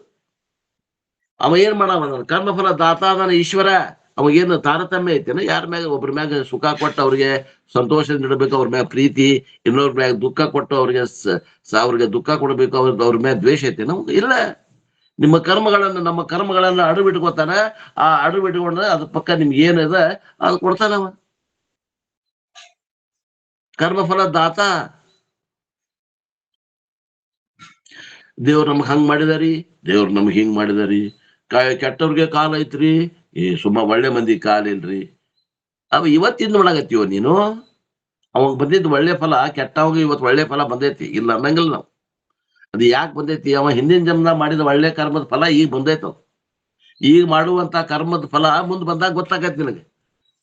ಅವ ಏನ್ ಮಾಡವ? ಕರ್ಮಫಲ ದಾತಾದನ ಈಶ್ವರ. ಅವಾಗೇನು ತಾರತಮ್ಯ ಐತೇನ? ಯಾರ ಮ್ಯಾಗ ಒಬ್ರ ಮ್ಯಾಗ ಸುಖ ಕೊಟ್ಟು ಅವ್ರಿಗೆ ಸಂತೋಷದಿಂದ ಇಡಬೇಕು, ಅವ್ರ ಮ್ಯಾಗ ಪ್ರೀತಿ, ಇನ್ನೊಬ್ರ ಮ್ಯಾಗ ದುಃಖ ಕೊಟ್ಟು ಅವ್ರಿಗೆ ದುಃಖ ಕೊಡಬೇಕು, ಅವ್ರ ಮ್ಯಾಗ ದ್ವೇಷ ಐತೇನ? ಇಲ್ಲ. ನಿಮ್ಮ ಕರ್ಮಗಳನ್ನ, ನಮ್ಮ ಕರ್ಮಗಳನ್ನ ಅಡು ಬಿಟ್ಕೋತಾನ. ಆ ಅಡು ಬಿಟ್ಕೊಂಡ್ರೆ ಅದ್ರ ಪಕ್ಕ ನಿಮ್ಗೆ ಏನದ ಅದು ಕೊಡ್ತಾನವ. ಕರ್ಮಫಲ ದಾತ. ದೇವ್ರ ನಮ್ಗೆ ಹಂಗ್ ಮಾಡಿದಾರಿ, ದೇವ್ರ ನಮ್ಗೆ ಹಿಂಗ್ ಮಾಡಿದಾರಿ. ಕೆಟ್ಟವ್ರಿಗೆ ಕಾಲ ಐತ್ರಿ, ಒಳ್ಳೆ ಮಂದಿ ಕಾಲ ಇಲ್ರಿ. ಅವ ಇವತ್ತಿಂದ ಮಾಡಾಕತ್ತೀವ ನೀನು. ಅವಾಗ ಬಂದಿದ್ದು ಒಳ್ಳೆ ಫಲ, ಕೆಟ್ಟವಾಗ ಇವತ್ತು ಒಳ್ಳೆ ಫಲ ಬಂದೈತಿ, ಇಲ್ಲ ಅನ್ನಂಗಿಲ್ಲ ನಾವು. ಅದು ಯಾಕೆ ಬಂದೈತಿ? ಅವ ಹಿಂದಿನ ಜನ್ಮದಾಗ ಮಾಡಿದ ಒಳ್ಳೆ ಕರ್ಮದ ಫಲ ಈಗ ಬಂದೈತವ. ಈಗ ಮಾಡುವಂತ ಕರ್ಮದ ಫಲ ಮುಂದ್ ಬಂದಾಗ ಗೊತ್ತಾಗತ್ತೆ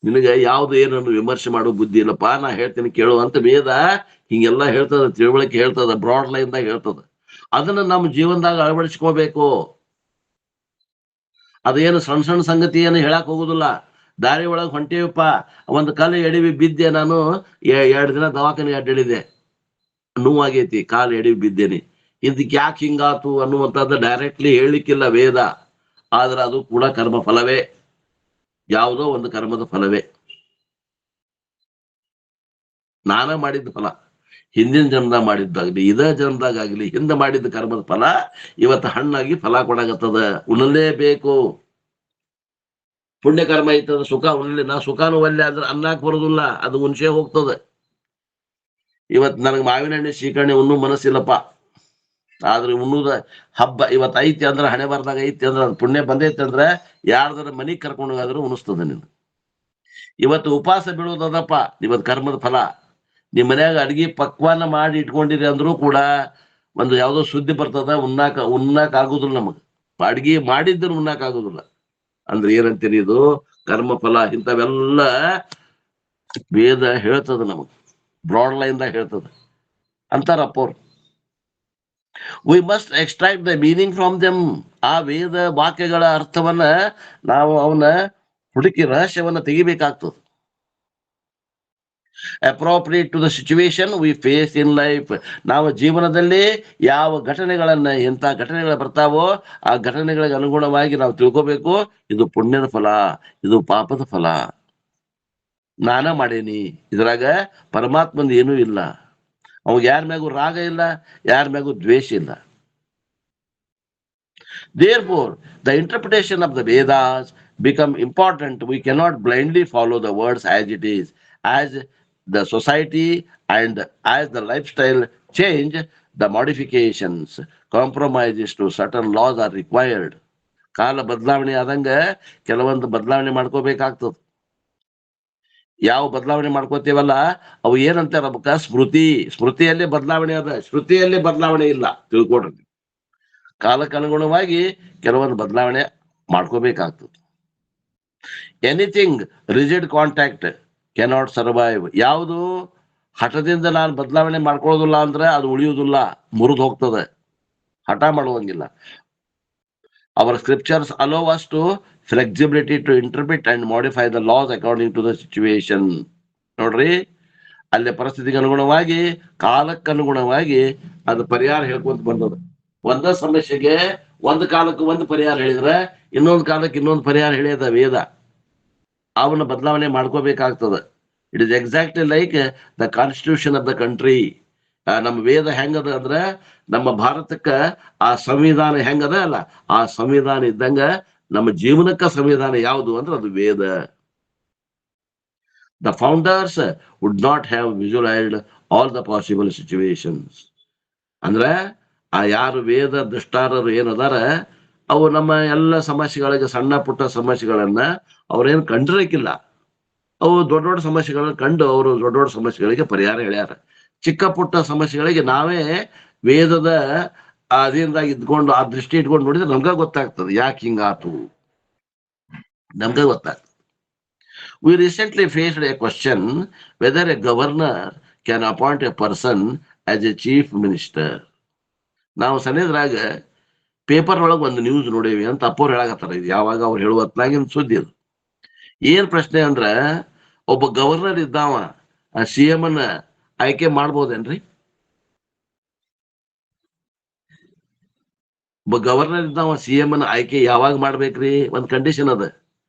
ನಿನಗೆ ಯಾವ್ದು ಏನನ್ನು ವಿಮರ್ಶೆ ಮಾಡೋ ಬುದ್ಧಿ ಇಲ್ಲಪ್ಪ. ನಾ ಹೇಳ್ತೀನಿ ಕೇಳು ಅಂತ ವೇದ ಹಿಂಗೆಲ್ಲ ಹೇಳ್ತದ, ತಿಳುವಳಿಕೆ ಹೇಳ್ತದ, ಬ್ರಾಡ್ ಲೈನ್ ದಾಗ ಹೇಳ್ತದ. ಅದನ್ನ ನಮ್ಮ ಜೀವನದಾಗ ಅಳವಡಿಸ್ಕೋಬೇಕು. ಅದೇನು ಸಣ್ಣ ಸಣ್ಣ ಸಂಗತಿ ಏನು ಹೇಳಕ್ ಹೋಗುದಿಲ್ಲ. ದಾರಿ ಒಳಗ್ ಹೊಂಟೇವಪ್ಪ, ಒಂದು ಕಾಲು ಎಡವಿ ಬಿದ್ದೆ, ನಾನು 2 ದಿನ ದವಾಖಾನೆ ಅಡ್ಡಾಡಿದೆ, ನೋವಾಗೈತಿ, ಕಾಲು ಎಡವಿ ಬಿದ್ದೇನೆ. ಇದಕ್ಕೆ ಯಾಕೆ ಹಿಂಗಾತು ಅನ್ನುವಂಥದ್ದು ಡೈರೆಕ್ಟ್ಲಿ ಹೇಳಲಿಕ್ಕಿಲ್ಲ ವೇದ. ಆದ್ರೆ ಅದು ಕೂಡ ಕರ್ಮ ಫಲವೇ, ಯಾವುದೋ ಒಂದು ಕರ್ಮದ ಫಲವೇ. ನಾನ ಮಾಡಿದ್ದ ಫಲ, ಹಿಂದಿನ ಜನ್ಮದಾಗ ಮಾಡಿದ್ದಾಗ್ಲಿ, ಇದ ಜನ್ಮದಾಗಲಿ, ಹಿಂದೆ ಮಾಡಿದ್ದ ಕರ್ಮದ ಫಲ ಇವತ್ತು ಹಣ್ಣಾಗಿ ಫಲ ಕೊಡಾಗತ್ತದ. ಉಣಲೇಬೇಕು. ಪುಣ್ಯ ಕರ್ಮ ಐತದ, ಸುಖ ಉಣ್ಲಿ. ನಾ ಸುಖಾನು ಒಲ್ಲೆ ಆದ್ರೆ ಅನ್ನಕ್ ಬರೋದಿಲ್ಲ, ಅದು ಉಣ್ಸೇ ಹೋಗ್ತದೆ. ಇವತ್ ನನಗೆ ಮಾವಿನ ಹಣ್ಣೆ ಸೀಕರಣೆ ಉಣ್ಣು ಮನಸ್ಸಿಲ್ಲಪ್ಪ, ಆದ್ರೆ ಉಣ್ಣುದ ಹಬ್ಬ ಇವತ್ತು ಐತಿ ಅಂದ್ರೆ, ಹಣೆ ಬರ್ದಾಗ ಐತಿ ಅಂದ್ರೆ, ಅದು ಪುಣ್ಯ ಬಂದೈತಿ ಅಂದ್ರೆ ಯಾರ್ದಾರ ಮನಿಗ್ ಕರ್ಕೊಂಡು ಹೋಗಾದ್ರೂ ಉಣಿಸ್ತದ ನೀನು. ಇವತ್ತು ಉಪವಾಸ ಬೀಳೋದಪ್ಪ ಇವತ್ತು ಕರ್ಮದ ಫಲ. ನಿಮ್ ಮನ್ಯಾಗ ಅಡ್ಗಿ ಪಕ್ವಾನ ಮಾಡಿ ಇಟ್ಕೊಂಡಿರಿ ಅಂದ್ರೂ ಕೂಡ ಒಂದು ಯಾವ್ದೋ ಸುದ್ದಿ ಬರ್ತದ, ಉಣ್ಣಾಕ ಆಗುದಿಲ್ಲ ನಮಗ್. ಅಡ್ಗಿ ಮಾಡಿದ್ರು ಉಣ್ಣಾಕ ಆಗುದಿಲ್ಲ ಅಂದ್ರೆ ಏನಂತೀರಿ? ಇದು ಕರ್ಮ ಫಲ. ಇಂಥವೆಲ್ಲ ವೇದ ಹೇಳ್ತದ ನಮಗ್, ಬ್ರಾಡ್ ಲೈನ್ ದಾಗ ಹೇಳ್ತದ ಅಂತಾರಪ್ಪ ಅವ್ರು. We must extract the meaning from them. ಆ ವೇದ ವಾಕ್ಯಗಳ ಅರ್ಥವನ್ನ ನಾವು ಅವನ ಹುಡುಕಿ ರಹಸ್ಯವನ್ನ ತೆಗಿಬೇಕಾಗ್ತದೆ. Appropriate to the situation we face in life. ನಾವು ಜೀವನದಲ್ಲಿ ಯಾವ ಘಟನೆಗಳನ್ನ, ಎಂತ ಘಟನೆಗಳು ಬರ್ತಾವೋ ಆ ಘಟನೆಗಳಿಗೆ ಅನುಗುಣವಾಗಿ ನಾವು ತಿಳ್ಕೋಬೇಕು. ಇದು ಪುಣ್ಯದ ಫಲ, ಇದು ಪಾಪದ ಫಲ. ನಾನ ಮಾಡೇನಿ, ಇದ್ರಾಗ ಪರಮಾತ್ಮಂದು ಏನೂ ಇಲ್ಲ. ಅವಾಗ ಯಾರ ಮ್ಯಾಗೂ ರಾಗ ಇಲ್ಲ, ಯಾರ ಮ್ಯಾಗೂ ದ್ವೇಷ ಇಲ್ಲ. Therefore, the interpretation of the Vedas become important. We cannot blindly follow the words as it is. As the society and as the lifestyle change, the modifications, compromises to certain laws are required. ಕಾಲ ಬದಲಾವಣೆ ಆದಂಗ ಕೆಲವೊಂದು ಬದಲಾವಣೆ ಮಾಡ್ಕೋಬೇಕಾಗ್ತದೆ. ಯಾವ ಬದಲಾವಣೆ ಮಾಡ್ಕೋತೀವಲ್ಲ ಅವು ಏನಂತಾರ ನಮಕ? ಸ್ಮೃತಿಯಲ್ಲೇ ಬದಲಾವಣೆ ಅದ, ಶ್ರುತಿಯಲ್ಲೇ ಬದಲಾವಣೆ ಇಲ್ಲ. ತಿಳ್ಕೊಡ್ರಿ. ಕಾಲಕ್ಕೆ ಅನುಗುಣವಾಗಿ ಕೆಲವೊಂದು ಬದಲಾವಣೆ ಮಾಡ್ಕೋಬೇಕಾಗ್ತದೆ. Anything rigid contact cannot survive. ಯಾವುದು ಹಠದಿಂದ ನಾನು ಬದಲಾವಣೆ ಮಾಡ್ಕೊಳ್ಳೋದಿಲ್ಲ ಅಂದ್ರೆ ಅದು ಉಳಿಯುವುದಿಲ್ಲ, ಮುರಿದು ಹೋಗ್ತದೆ. ಹಠ ಮಾಡುವಂಗಿಲ್ಲ. Our scriptures allow us to flexibility to interpret and modify the laws according to the situation. ನೋಡ್ರಿ, ಅಲ್ಲಿ ಪರಿಸ್ಥಿತಿಗೆ ಅನುಗುಣವಾಗಿ, ಕಾಲಕ್ಕೆ ಅನುಗುಣವಾಗಿ ಅದು ಪರಿಹಾರ ಹೇಳ್ಕೊಂತ ಬಂದದ. ಒಂದ ಸಮಸ್ಯೆಗೆ ಒಂದು ಕಾಲಕ್ಕೆ ಒಂದು ಪರಿಹಾರ ಹೇಳಿದ್ರೆ ಇನ್ನೊಂದು ಕಾಲಕ್ಕೆ ಇನ್ನೊಂದು ಪರಿಹಾರ ಹೇಳ್ಯದ ವೇದ. ಅವನ್ನ ಬದಲಾವಣೆ ಮಾಡ್ಕೋಬೇಕಾಗ್ತದೆ. It is exactly like the constitution of the country. ನಮ್ಮ ವೇದ ಹೆಂಗದ ಅಂದ್ರೆ, ನಮ್ಮ ಭಾರತಕ್ಕ ಆ ಸಂವಿಧಾನ ಹೆಂಗದ ಅಲ್ಲ, ಆ ಸಂವಿಧಾನ ಇದ್ದಂಗ ನಮ್ಮ ಜೀವನಕ್ಕ ಸಂವಿಧಾನ ಯಾವುದು ಅಂದ್ರೆ ಅದು ವೇದ. The founders would not have visualized all the possible situations. ಅಂದ್ರೆ ಆ ಯಾರು ವೇದ ದೃಷ್ಟಾರರು ಏನದಾರ, ಅವು ನಮ್ಮ ಎಲ್ಲ ಸಮಸ್ಯೆಗಳಿಗೆ, ಸಣ್ಣ ಪುಟ್ಟ ಸಮಸ್ಯೆಗಳನ್ನ ಅವ್ರೇನು ಕಂಡಿರಕ್ಕಿಲ್ಲ. ಅವು ದೊಡ್ಡ ದೊಡ್ಡ ಸಮಸ್ಯೆಗಳನ್ನ ಕಂಡು ಅವರು ದೊಡ್ಡ ದೊಡ್ಡ ಸಮಸ್ಯೆಗಳಿಗೆ ಪರಿಹಾರ ಹೇಳ್ಯಾರ. ಚಿಕ್ಕ ಪುಟ್ಟ ಸಮಸ್ಯೆಗಳಿಗೆ ನಾವೇ ವೇದದ ಅಧೀನದಾಗ ಇದ್ಕೊಂಡು ಆ ದೃಷ್ಟಿ ಇಟ್ಕೊಂಡು ನೋಡಿದ್ರೆ ನಮ್ಗ ಗೊತ್ತಾಗ್ತದೆ ಯಾಕೆ ಹಿಂಗಾತು, ನಮ್ಗ ಗೊತ್ತಾಗ್ತದೆ. We recently faced a question whether a governor can appoint a person as a chief minister. ನಾವು ಸನೇದ್ರಾಗ ಪೇಪರ್ ಒಳಗೆ ಒಂದು ನ್ಯೂಸ್ ನೋಡೇವಿ ಅಂತ ಅಪ್ಪವ್ರು ಹೇಳಾಕತ್ತಾರ. ಇದು ಯಾವಾಗ ಅವ್ರು ಹೇಳುವತ್ನಾಗಿನ ಸುದ್ದಿ ಅದು. ಏನ್ ಪ್ರಶ್ನೆ ಅಂದ್ರ, ಒಬ್ಬ ಗವರ್ನರ್ ಇದ್ದಾವ ಆ CM ಅನ್ನ ಆಯ್ಕೆ ಮಾಡ್ಬೋದೇನ್ರಿ? ಒಬ್ಬ ಗವರ್ನರ್ ಇದ್ದಾವ CM ಅನ್ನ ಆಯ್ಕೆ ಯಾವಾಗ ಮಾಡ್ಬೇಕ್ರಿ? ಒಂದ್ ಕಂಡೀಷನ್ ಅದ.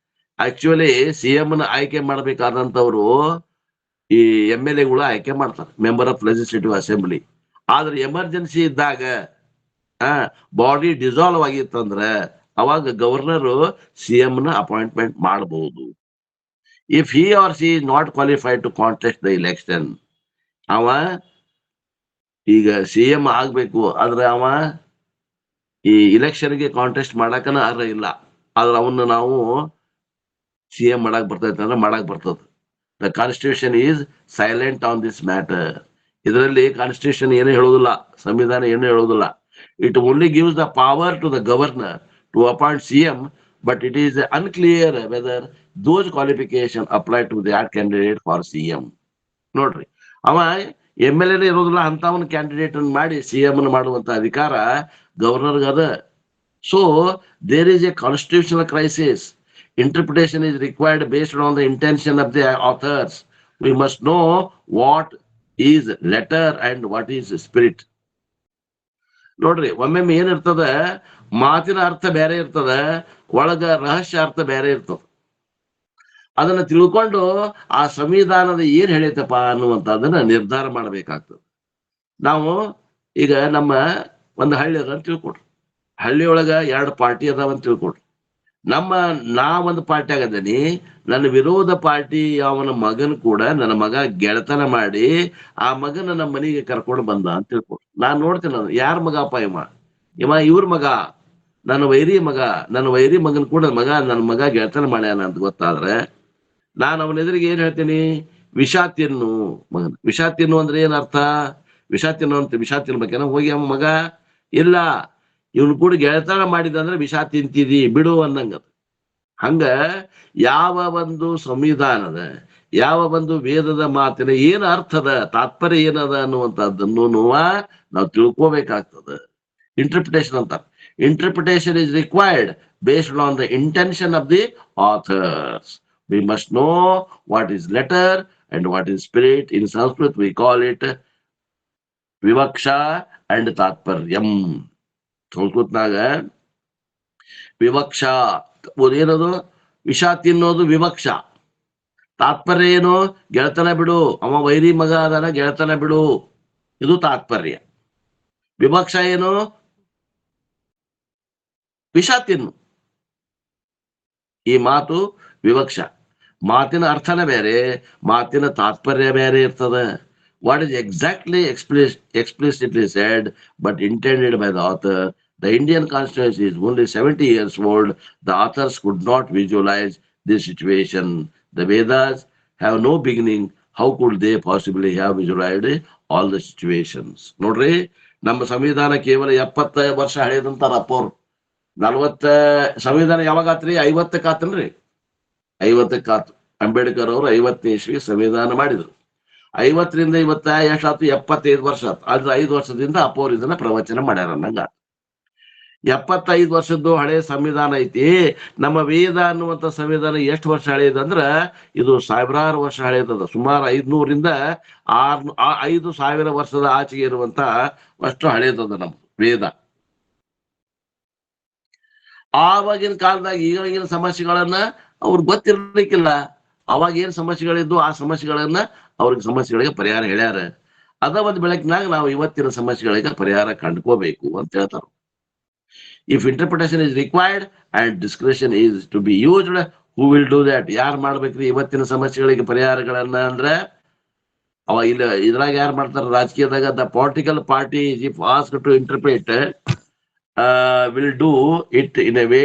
ಆಕ್ಚುಲಿ ಸಿಎಂ ನ ಆಯ್ಕೆ ಮಾಡ್ಬೇಕಾದಂತವ್ರು ಈ MLA ಆಯ್ಕೆ ಮಾಡ್ತಾರೆ, ಮೆಂಬರ್ ಆಫ್ ಲೆಜಿಸ್ಲೇಟಿವ್ ಅಸೆಂಬ್ಲಿ. ಆದ್ರೆ ಎಮರ್ಜೆನ್ಸಿ ಇದ್ದಾಗ ಬಾಡಿ ಡಿಸಾಲ್ವ್ ಆಗಿತ್ತಂದ್ರ ಅವಾಗ ಗವರ್ನರ್ ಸಿಎಂ ನ ಅಪಾಯಿಂಟ್ಮೆಂಟ್ ಮಾಡಬಹುದು. If he or she is not qualified to contest the election, ಅವ ಈಗ ಸಿಎಂ ಆಗ್ಬೇಕು ಆದ್ರೆ ಅವ ಈ ಇಲೆಕ್ಷನ್ಗೆ ಕಾಂಟೆಸ್ಟ್ ಮಾಡಕನ ಅರ್ಹ ಇಲ್ಲ. ಆದ್ರೆ ಅವನ್ನ ನಾವು ಸಿಎಂ ಮಾಡಕ್ ಬರ್ತೈತೆ ಅಂದ್ರೆ ಮಾಡಕ್ ಬರ್ತದ. The constitution is silent on this matter. ಇದರಲ್ಲಿ ಕಾನ್ಸ್ಟಿಟ್ಯೂಷನ್ ಏನು ಹೇಳುವುದಿಲ್ಲ, ಸಂವಿಧಾನ ಏನು ಹೇಳುವುದಿಲ್ಲ. It only gives the power to the governor to appoint CM, but it is unclear whether those qualification apply to that candidate for CM. ನೋಡ್ರಿ, ಅವ MLA ಇರೋದಿಲ್ಲ, ಅಂತವನ್ candidate ಮಾಡಿ ಸಿಎಂ ಮಾಡುವಂತ ಅಧಿಕಾರ ಗವರ್ನರ್ಗೆ ಅದ. So there is a constitutional crisis. Interpretation is required based on the intention of the authors. We must know what is letter and what is spirit. ನೋಡ್ರಿ, ಒಮ್ಮೊಮ್ಮೆ ಏನಿರ್ತದ, ಮಾತಿನ ಅರ್ಥ ಬೇರೆ ಇರ್ತದ, ಒಳಗ ರಹಸ್ಯ ಅರ್ಥ ಬೇರೆ ಇರ್ತದ. ಅದನ್ನ ತಿಳ್ಕೊಂಡು ಆ ಸಂವಿಧಾನದ ಏನ್ ಹೇಳೈತಪ್ಪ ಅನ್ನುವಂಥದ್ದನ್ನ ನಿರ್ಧಾರ ಮಾಡಬೇಕಾಗ್ತದೆ. ನಾವು ಈಗ ನಮ್ಮ ಒಂದು ಹಳ್ಳಿ ಅದ ಅಂತ ತಿಳ್ಕೊಡ್ರಿ, ಹಳ್ಳಿಯೊಳಗ 2 ಪಾರ್ಟಿ ಅದಾವಂತ ತಿಳ್ಕೊಡ್ರಿ. ನಾ ಒಂದು ಪಾರ್ಟಿ ಆಗದೇನಿ, ನನ್ನ ವಿರೋಧ ಪಾರ್ಟಿ ಅವನ ಮಗನ್ ಕೂಡ ನನ್ನ ಮಗ ಗೆಳತನ ಮಾಡಿ ಆ ಮಗನ ನಮ್ಮ ಮನೆಗೆ ಕರ್ಕೊಂಡು ಬಂದ ಅಂತ ತಿಳ್ಕೊಡ್ರಿ. ನಾನ್ ನೋಡ್ತೀನಿ, ನಾನು ಯಾರ ಮಗಪ್ಪ ಇವ ಇವ್ರ ಮಗ, ನನ್ನ ವೈರಿ ಮಗ, ನನ್ನ ವೈರಿ ಮಗನ್ ಕೂಡ ನನ್ನ ಮಗ ಗೆಳತನ ಮಾಡ್ಯಾನ ಅಂತ ಗೊತ್ತಾದ್ರೆ ನಾನು ಅವನ ಎದುರಿಗೆ ಏನ್ ಹೇಳ್ತೀನಿ? ವಿಷ ತಿನ್ನು ಮಗನ. ವಿಷ ತಿನ್ನು ಅಂದ್ರೆ ಏನ್ ಅರ್ಥ? ವಿಷ ತಿನ್ನು ಅಂತ ವಿಷ ತಿನ್ಬೇಕೇನ? ಹೋಗಿ ಅವ ಮಗ ಇಲ್ಲ, ಇವನು ಕೂಡ ಗೆಳತನ ಮಾಡಿದಂದ್ರೆ ವಿಷ ತಿಂತಿದಿ ಬಿಡು ಅನ್ನಂಗ. ಹಂಗ ಯಾವ ಒಂದು ಸಂವಿಧಾನದ, ಯಾವ ಒಂದು ವೇದದ ಮಾತಿನ ಏನ್ ಅರ್ಥದ, ತಾತ್ಪರ್ಯ ಏನದ ಅನ್ನುವಂಥದ್ದನ್ನು ನಾವು ತಿಳ್ಕೋಬೇಕಾಗ್ತದ. ಇಂಟರ್ಪ್ರಿಟೇಷನ್ ಅಂತ. Interpretation is required based on the intention of the author's. We must know what is letter and what is spirit. In Sanskrit we call it vivaksha and tatparyam. ಸಂಸ್ಕೃತನಾಗ ವಿವಕ್ಷ ಏನದು? ವಿಷ ತಿನ್ನೋದು ವಿವಕ್ಷ. ತಾತ್ಪರ್ಯ ಏನು? ಗೆಳತನ ಬಿಡು, ಅವ ವೈರಿ ಮಗ ಅದನ, ಗೆಳತನ ಬಿಡು, ಇದು ತಾತ್ಪರ್ಯ. ವಿವಕ್ಷ ಏನು? ವಿಷ ತಿನ್ನು. ಈ ಮಾತು ವಿವಕ್ಷ. ಮಾತಿನ ಅರ್ಥನ ಬೇರೆ, ಮಾತಿನ ತಾತ್ಪರ್ಯ ಬೇರೆ ಇರ್ತದ. What is exactly explicitly said but intended by the author. The Indian Constitution is only 70 years old. The authors could not visualize this situation. The Vedas have no beginning. How could they possibly have visualized all the situations? ನೋಡ್ರಿ, ನಮ್ಮ ಸಂವಿಧಾನ ಕೇವಲ 70 ವರ್ಷ ಹಳೆಯದಂತಾರ ಅಪ್ಪವ್ರು. 40 ಸಂವಿಧಾನ ಯಾವಾಗಾತ್ರಿ? 50ಕ್ಕೆ ಆತನ್ರಿ. 50ಕ್ಕೆ ಆತು. ಅಂಬೇಡ್ಕರ್ ಅವರು 50ನೇ ಇಸ್ವಿ ಸಂವಿಧಾನ ಮಾಡಿದ್ರು. 50ರಿಂದ ಎಷ್ಟಾಯ್ತು? 75 ವರ್ಷ ಆಯ್ತು. ಆದ್ರೆ 5 ವರ್ಷದಿಂದ ಅಪ್ಪವ್ರು ಇದನ್ನ ಪ್ರವಚನ ಮಾಡ್ಯಾರ ಅನ್ನಂಗ. 75 ವರ್ಷದ್ದು ಹಳೆ ಸಂವಿಧಾನ ಐತಿ. ನಮ್ಮ ವೇದ ಅನ್ನುವಂಥ ಸಂವಿಧಾನ ಎಷ್ಟು ವರ್ಷ ಹಳೆಯದಂದ್ರ ಇದು ಸಾವಿರಾರು ವರ್ಷ ಹಳೆಯದ. ಸುಮಾರು 500ರಿಂದ 5,000 ವರ್ಷದ ಆಚೆಗೆ ಇರುವಂತ ಅಷ್ಟು ಹಳೆಯದದ ನಮ್ಮ ವೇದ. ಆವಾಗಿನ ಕಾಲದಾಗ ಈಗಿನ ಸಮಸ್ಯೆಗಳನ್ನ ಅವ್ರಿಗೆ ಗೊತ್ತಿರ್ಲಿಕ್ಕಿಲ್ಲ. ಅವಾಗ ಏನ್ ಸಮಸ್ಯೆಗಳಿದ್ದು ಆ ಸಮಸ್ಯೆಗಳನ್ನ ಅವ್ರಿಗೆ ಸಮಸ್ಯೆಗಳಿಗೆ ಪರಿಹಾರ ಹೇಳ್ಯಾರ. ಅದ ಒಂದು ಬೆಳಕಿನಾಗ ನಾವು ಇವತ್ತಿನ ಸಮಸ್ಯೆಗಳಿಗೆ ಪರಿಹಾರ ಕಂಡುಕೋಬೇಕು ಅಂತ ಹೇಳ್ತಾರ. If interpretation is required and discretion is to be used, who will do that? ಯಾರು ಮಾಡ್ಬೇಕ್ರಿ ಇವತ್ತಿನ ಸಮಸ್ಯೆಗಳಿಗೆ ಪರಿಹಾರಗಳನ್ನ? ಅಂದ್ರೆ ಅವ ಇಲ್ಲ, ಇದ್ರಾಗ ಯಾರು ಮಾಡ್ತಾರ? ರಾಜಕೀಯದಾಗ the political party if asked to interpret will do it in a way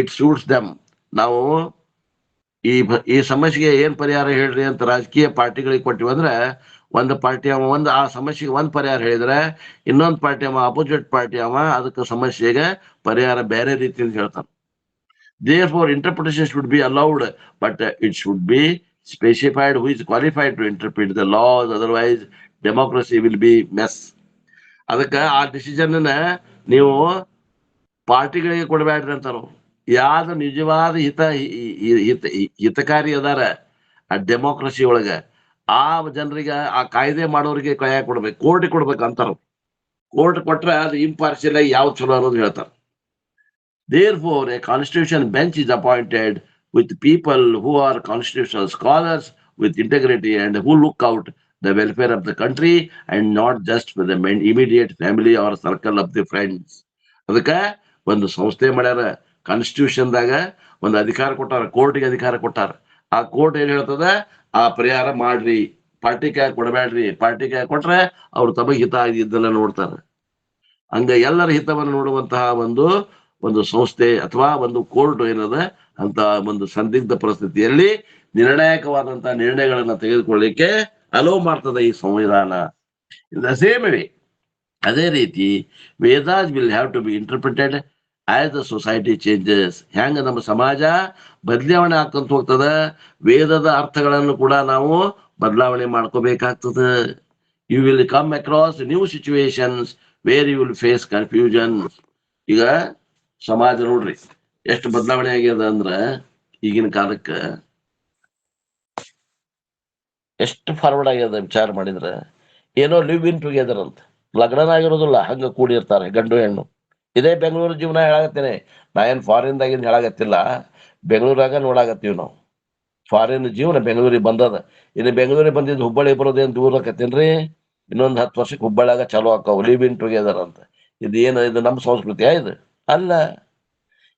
it suits them. ನಾವು ಈ ಸಮಸ್ಯೆಗೆ ಏನ್ ಪರಿಹಾರ ಹೇಳ್ರಿ ಅಂತ ರಾಜಕೀಯ ಪಾರ್ಟಿಗಳಿಗೆ ಕೊಟ್ಟಿವಿ ಅಂದ್ರೆ, ಒಂದು ಪಾರ್ಟಿ ಅವ ಆ ಸಮಸ್ಯೆಗೆ ಒಂದ್ ಪರಿಹಾರ ಹೇಳಿದ್ರೆ, ಇನ್ನೊಂದು ಪಾರ್ಟಿ ಅಪೋಸಿಟ್ ಪಾರ್ಟಿ ಅದಕ್ಕೆ ಸಮಸ್ಯೆಗೆ ಪರಿಹಾರ ಬೇರೆ ರೀತಿಯಿಂದ ಹೇಳ್ತಾನೆ. Therefore, interpretation should be allowed, but it should be specified who is qualified to interpret the laws. Otherwise, democracy will be mess. ಅದಕ್ಕೆ ಆ ಡಿಸಿಷನ್ ನೀವು ಪಾರ್ಟಿಗಳಿಗೆ ಕೊಡಬೇಡ್ರಿ ಅಂತಾರ. ಯಾವ್ದು ನಿಜವಾದ ಹಿತಕಾರಿ ಅದಾರ ಆ ಡೆಮೋಕ್ರಸಿ ಒಳಗ, ಆ ಜನರಿಗೆ, ಆ ಕಾಯ್ದೆ ಮಾಡೋರಿಗೆ ಕೈ ಕೊಡ್ಬೇಕು, ಕೋರ್ಟ್ ಕೊಡ್ಬೇಕು ಅಂತಾರ. ಕೋರ್ಟ್ ಕೊಟ್ರೆ ಅದು ಇಂಪಾರ್ಷಿಯಲ್ ಆಗಿ ಯಾವ ಚಲೋ ಅನ್ನೋದು ಹೇಳ್ತಾರ. Therefore, a constitution bench is appointed with people who are constitutional scholars with integrity and who look out the welfare of the country and not just for the immediate family or circle of the friends. ಅದಕ್ಕ ಒಂದು ಸಂಸ್ಥೆ ಮಾಡ್ಯಾರ, ಕಾನ್ಸ್ಟಿಟ್ಯೂಷನ್ದಾಗ ಒಂದು ಅಧಿಕಾರ ಕೊಟ್ಟಾರ, ಕೋರ್ಟ್ಗೆ ಅಧಿಕಾರ ಕೊಟ್ಟಾರ. ಆ ಕೋರ್ಟ್ ಏನ್ ಹೇಳ್ತದ, ಆ ಪರಿಹಾರ ಮಾಡ್ರಿ, ಪಾರ್ಟಿಗೆ ಕೊಡಬೇಡ್ರಿ, ಪಾರ್ಟಿಗೆ ಕೊಟ್ರೆ ಅವ್ರು ತಮಗೆ ಹಿತ ಆಗಿದ್ದೆಲ್ಲ ನೋಡ್ತಾರ. ಹಂಗ ಎಲ್ಲರ ಹಿತವನ್ನು ನೋಡುವಂತಹ ಒಂದು ಸಂಸ್ಥೆ ಅಥವಾ ಒಂದು ಕೋರ್ಟ್ ಏನದ ಅಂತ ಒಂದು ಸಂದಿಗ್ಧ ಪರಿಸ್ಥಿತಿಯಲ್ಲಿ ನಿರ್ಣಾಯಕವಾದಂತಹ ನಿರ್ಣಯಗಳನ್ನ ತೆಗೆದುಕೊಳ್ಳಿಕ್ಕೆ ಅಲೋ ಮಾಡ್ತದ ಈ ಸಂವಿಧಾನ. ದ ಸೇಮ್ ವೇ, ಅದೇ ರೀತಿ Vedas will have to be interpreted as the society changes. ಹೆಂಗ ನಮ್ಮ ಸಮಾಜ ಬದಲಾವಣೆ ಆಗ್ಕೊಂತ ಹೋಗ್ತದ, ವೇದದ ಅರ್ಥಗಳನ್ನು ಕೂಡ ನಾವು ಬದಲಾವಣೆ ಮಾಡ್ಕೋಬೇಕಾಗ್ತದ. You will come across new situations where you will face confusion. ಈಗ ಸಮಾಜ ನೋಡ್ರಿ ಎಷ್ಟು ಬದಲಾವಣೆ ಆಗ್ಯದ ಅಂದ್ರ, ಈಗಿನ ಕಾಲಕ್ಕ ಎಷ್ಟು ಫಾರ್ವರ್ಡ್ ಆಗ್ಯದ ವಿಚಾರ ಮಾಡಿದ್ರ. ಏನೋ ಲಿವ್ ಇನ್ ಟುಗೆದರ್ ಅಂತ, ಲಗ್ನ ಆಗಿರೋದಿಲ್ಲ, ಹಂಗ ಕೂಡಿರ್ತಾರೆ ಗಂಡು ಹೆಣ್ಣು. ಇದೇ ಬೆಂಗಳೂರು ಜೀವನ ಹೇಳಾಗತ್ತೇನೆ, ನಾ ಏನ್ ಫಾರಿನ್ದಾಗಿಂದ ಹೇಳಾಗತ್ತಿಲ್ಲ, ಬೆಂಗಳೂರಾಗ ನೋಡಾಗತ್ತೀವಿ ನಾವು. ಫಾರಿನ್ ಜೀವನ ಬೆಂಗಳೂರಿಗೆ ಬಂದದ. ಇನ್ನು ಬೆಂಗಳೂರಿಗೆ ಬಂದಿದ್ದು ಹುಬ್ಬಳ್ಳಿ ಬರೋದೇನ್ ದೂರ ಆಕತ್ತೇನ್ರಿ? ಇನ್ನೊಂದು 10 ವರ್ಷಕ್ಕೆ ಹುಬ್ಬಳ್ಳಿಯಾಗ ಚಾಲೂ ಆಕಾವ್ ಲಿವ್ ಇನ್ ಟುಗೆದರ್ ಅಂತ. ಇದು ಏನು, ಇದು ನಮ್ಮ ಸಂಸ್ಕೃತಿಯಾ? ಇದು ಅಲ್ಲ,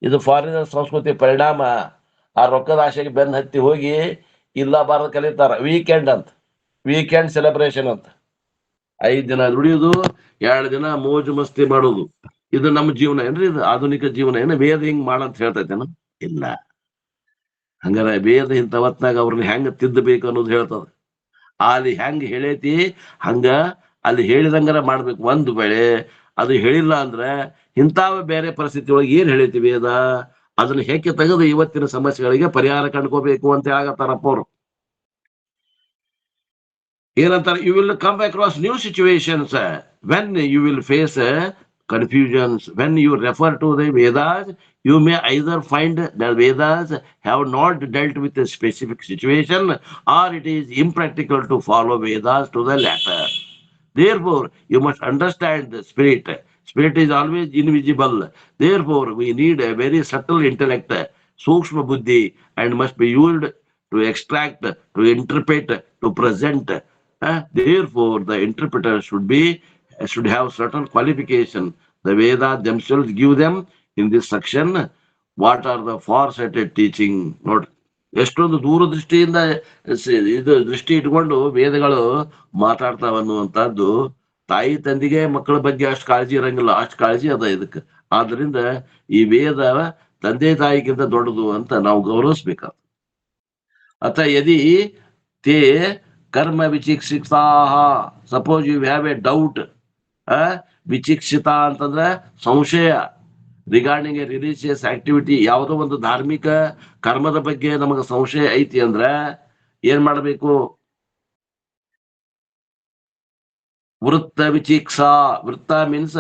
ಇದು ಫಾರಿನರ್ ಸಂಸ್ಕೃತಿ ಪರಿಣಾಮ. ಆ ರೊಕ್ಕದ ಆಶೆಗೆ ಬೆನ್ನ ಹತ್ತಿ ಹೋಗಿ ಇಲ್ಲ ಬಾರದ್ ಕಲಿತಾರ. ವೀಕೆಂಡ್ ಅಂತ, ವೀಕೆಂಡ್ ಸೆಲೆಬ್ರೇಷನ್ ಅಂತ, 5 ದಿನ ದುಡಿಯುದು, 2 ದಿನ ಮೋಜು ಮಸ್ತಿ ಮಾಡುದು. ಇದು ನಮ್ಮ ಜೀವನ ಏನ್ರಿ? ಇದು ಆಧುನಿಕ ಜೀವನ ಏನ? ವೇದ ಹಿಂಗ್ ಮಾಡಂತ ಹೇಳ್ತೈತೇನ? ಇಲ್ಲ. ಹಂಗಾರ ವೇದ ಇಂಥ ಹೊತ್ನಾಗ ಅವ್ರನ್ನ ಹೆಂಗ ತಿದ್ದಬೇಕು ಅನ್ನೋದು ಹೇಳ್ತದ. ಅಲ್ಲಿ ಹೆಂಗ್ ಹೇಳೈತಿ ಹಂಗ ಅಲ್ಲಿ ಹೇಳಿದಂಗಾರ ಮಾಡ್ಬೇಕು. ಒಂದು ವೇಳೆ ಅದು ಹೇಳಿಲ್ಲ ಅಂದ್ರೆ ಇಂತಾವ ಬೇರೆ ಪರಿಸ್ಥಿತಿ ಒಳಗೆ ಏನ್ ಹೇಳೈತಿ ವೇದ, ಅದನ್ನ ಹೆಕ್ಕೆ ತೆಗೆದು ಇವತ್ತಿನ ಸಮಸ್ಯೆಗಳಿಗೆ ಪರಿಹಾರ ಕಂಡ್ಕೋಬೇಕು ಅಂತ ಹೇಳಕತ್ತಾರಪ್ಪ ಅವ್ರು. ಏನಂತಾರೆ? You will come across new situations when you will face confusions. When you refer to the Vedas, you may either find the Vedas have not dealt with a specific situation, or it is impractical to follow Vedas to the latter. Therefore, you must understand the spirit. Spirit is always invisible. Therefore, we need a very subtle intellect, sukshma buddhi, and must be used to extract, to interpret, to present. Therefore, the interpreter should have certain qualification. The Vedas themselves give them in this section. What are the far-sighted teaching? ನೋಡ್ರಿ, ಎಷ್ಟೊಂದು ದೂರದೃಷ್ಟಿಯಿಂದ ಇದು ದೃಷ್ಟಿ ಇಟ್ಕೊಂಡು ವೇದಗಳು ಮಾತಾಡ್ತಾವ ಅನ್ನುವಂಥದ್ದು. ತಾಯಿ ತಂದೆಗೆ ಮಕ್ಕಳ ಬಗ್ಗೆ ಅಷ್ಟು ಕಾಳಜಿ ಇರಂಗಿಲ್ಲ, ಅಷ್ಟು ಕಾಳಜಿ ಅದ ಇದಕ್ಕೆ. ಆದ್ರಿಂದ ಈ ವೇದ ತಂದೆ ತಾಯಿಗಿಂತ ದೊಡ್ಡದು ಅಂತ ನಾವು ಗೌರವಿಸ್ಬೇಕಾದ. ಅಥ ಯದಿ ತೇ ಕರ್ಮ ವಿಚಿಕ್ಷಿತಾ, suppose you have a doubt, ವಿಚಿಕ್ಷಿತ ಅಂತಂದ್ರೆ ಸಂಶಯ, ರಿಗಾರ್ಡಿಂಗ್ ಎ ರಿಲಿಜಿಯಸ್ ಆಕ್ಟಿವಿಟಿ, ಯಾವುದೋ ಒಂದು ಧಾರ್ಮಿಕ ಕರ್ಮದ ಬಗ್ಗೆ ನಮಗೆ ಸಂಶಯ ಐತಿ ಅಂದ್ರೆ ಏನ್ ಮಾಡಬೇಕು? ವೃತ್ತ ವಿಚಿಕ್ಷಾ. ವೃತ್ತ means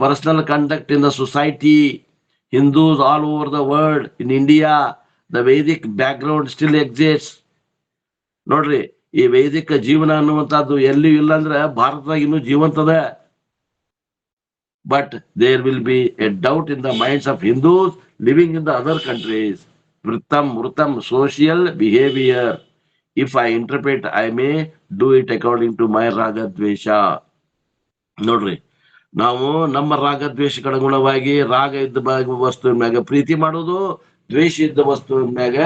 personal conduct in the society. Hindus all over the world, in India the Vedic back ground still exist. ನೋಡ್ರಿ, ಈ ವೈದಿಕ ಜೀವನ ಅನ್ನುವಂಥದ್ದು ಎಲ್ಲಿ ಇಲ್ಲ ಅಂದ್ರೆ ಭಾರತದಾಗ ಇನ್ನೂ ಜೀವಂತದ. But there will be a doubt in the minds of Hindus living in the other countries. Vrittam, social behavior. If I interpret, I may do it according to my raga dvesha. ನೋಡ್ರಿ, ನಾವು ನಮ್ಮ ರಾಗ ದ್ವೇಷಗಳ ಅನುಗುಣವಾಗಿ ರಾಗ ಇದ್ದ ವಸ್ತುವಿನ ಮ್ಯಾಗ ಪ್ರೀತಿ ಮಾಡೋದು, ದ್ವೇಷ ಇದ್ದ ವಸ್ತುವಿನ ಮ್ಯಾಗ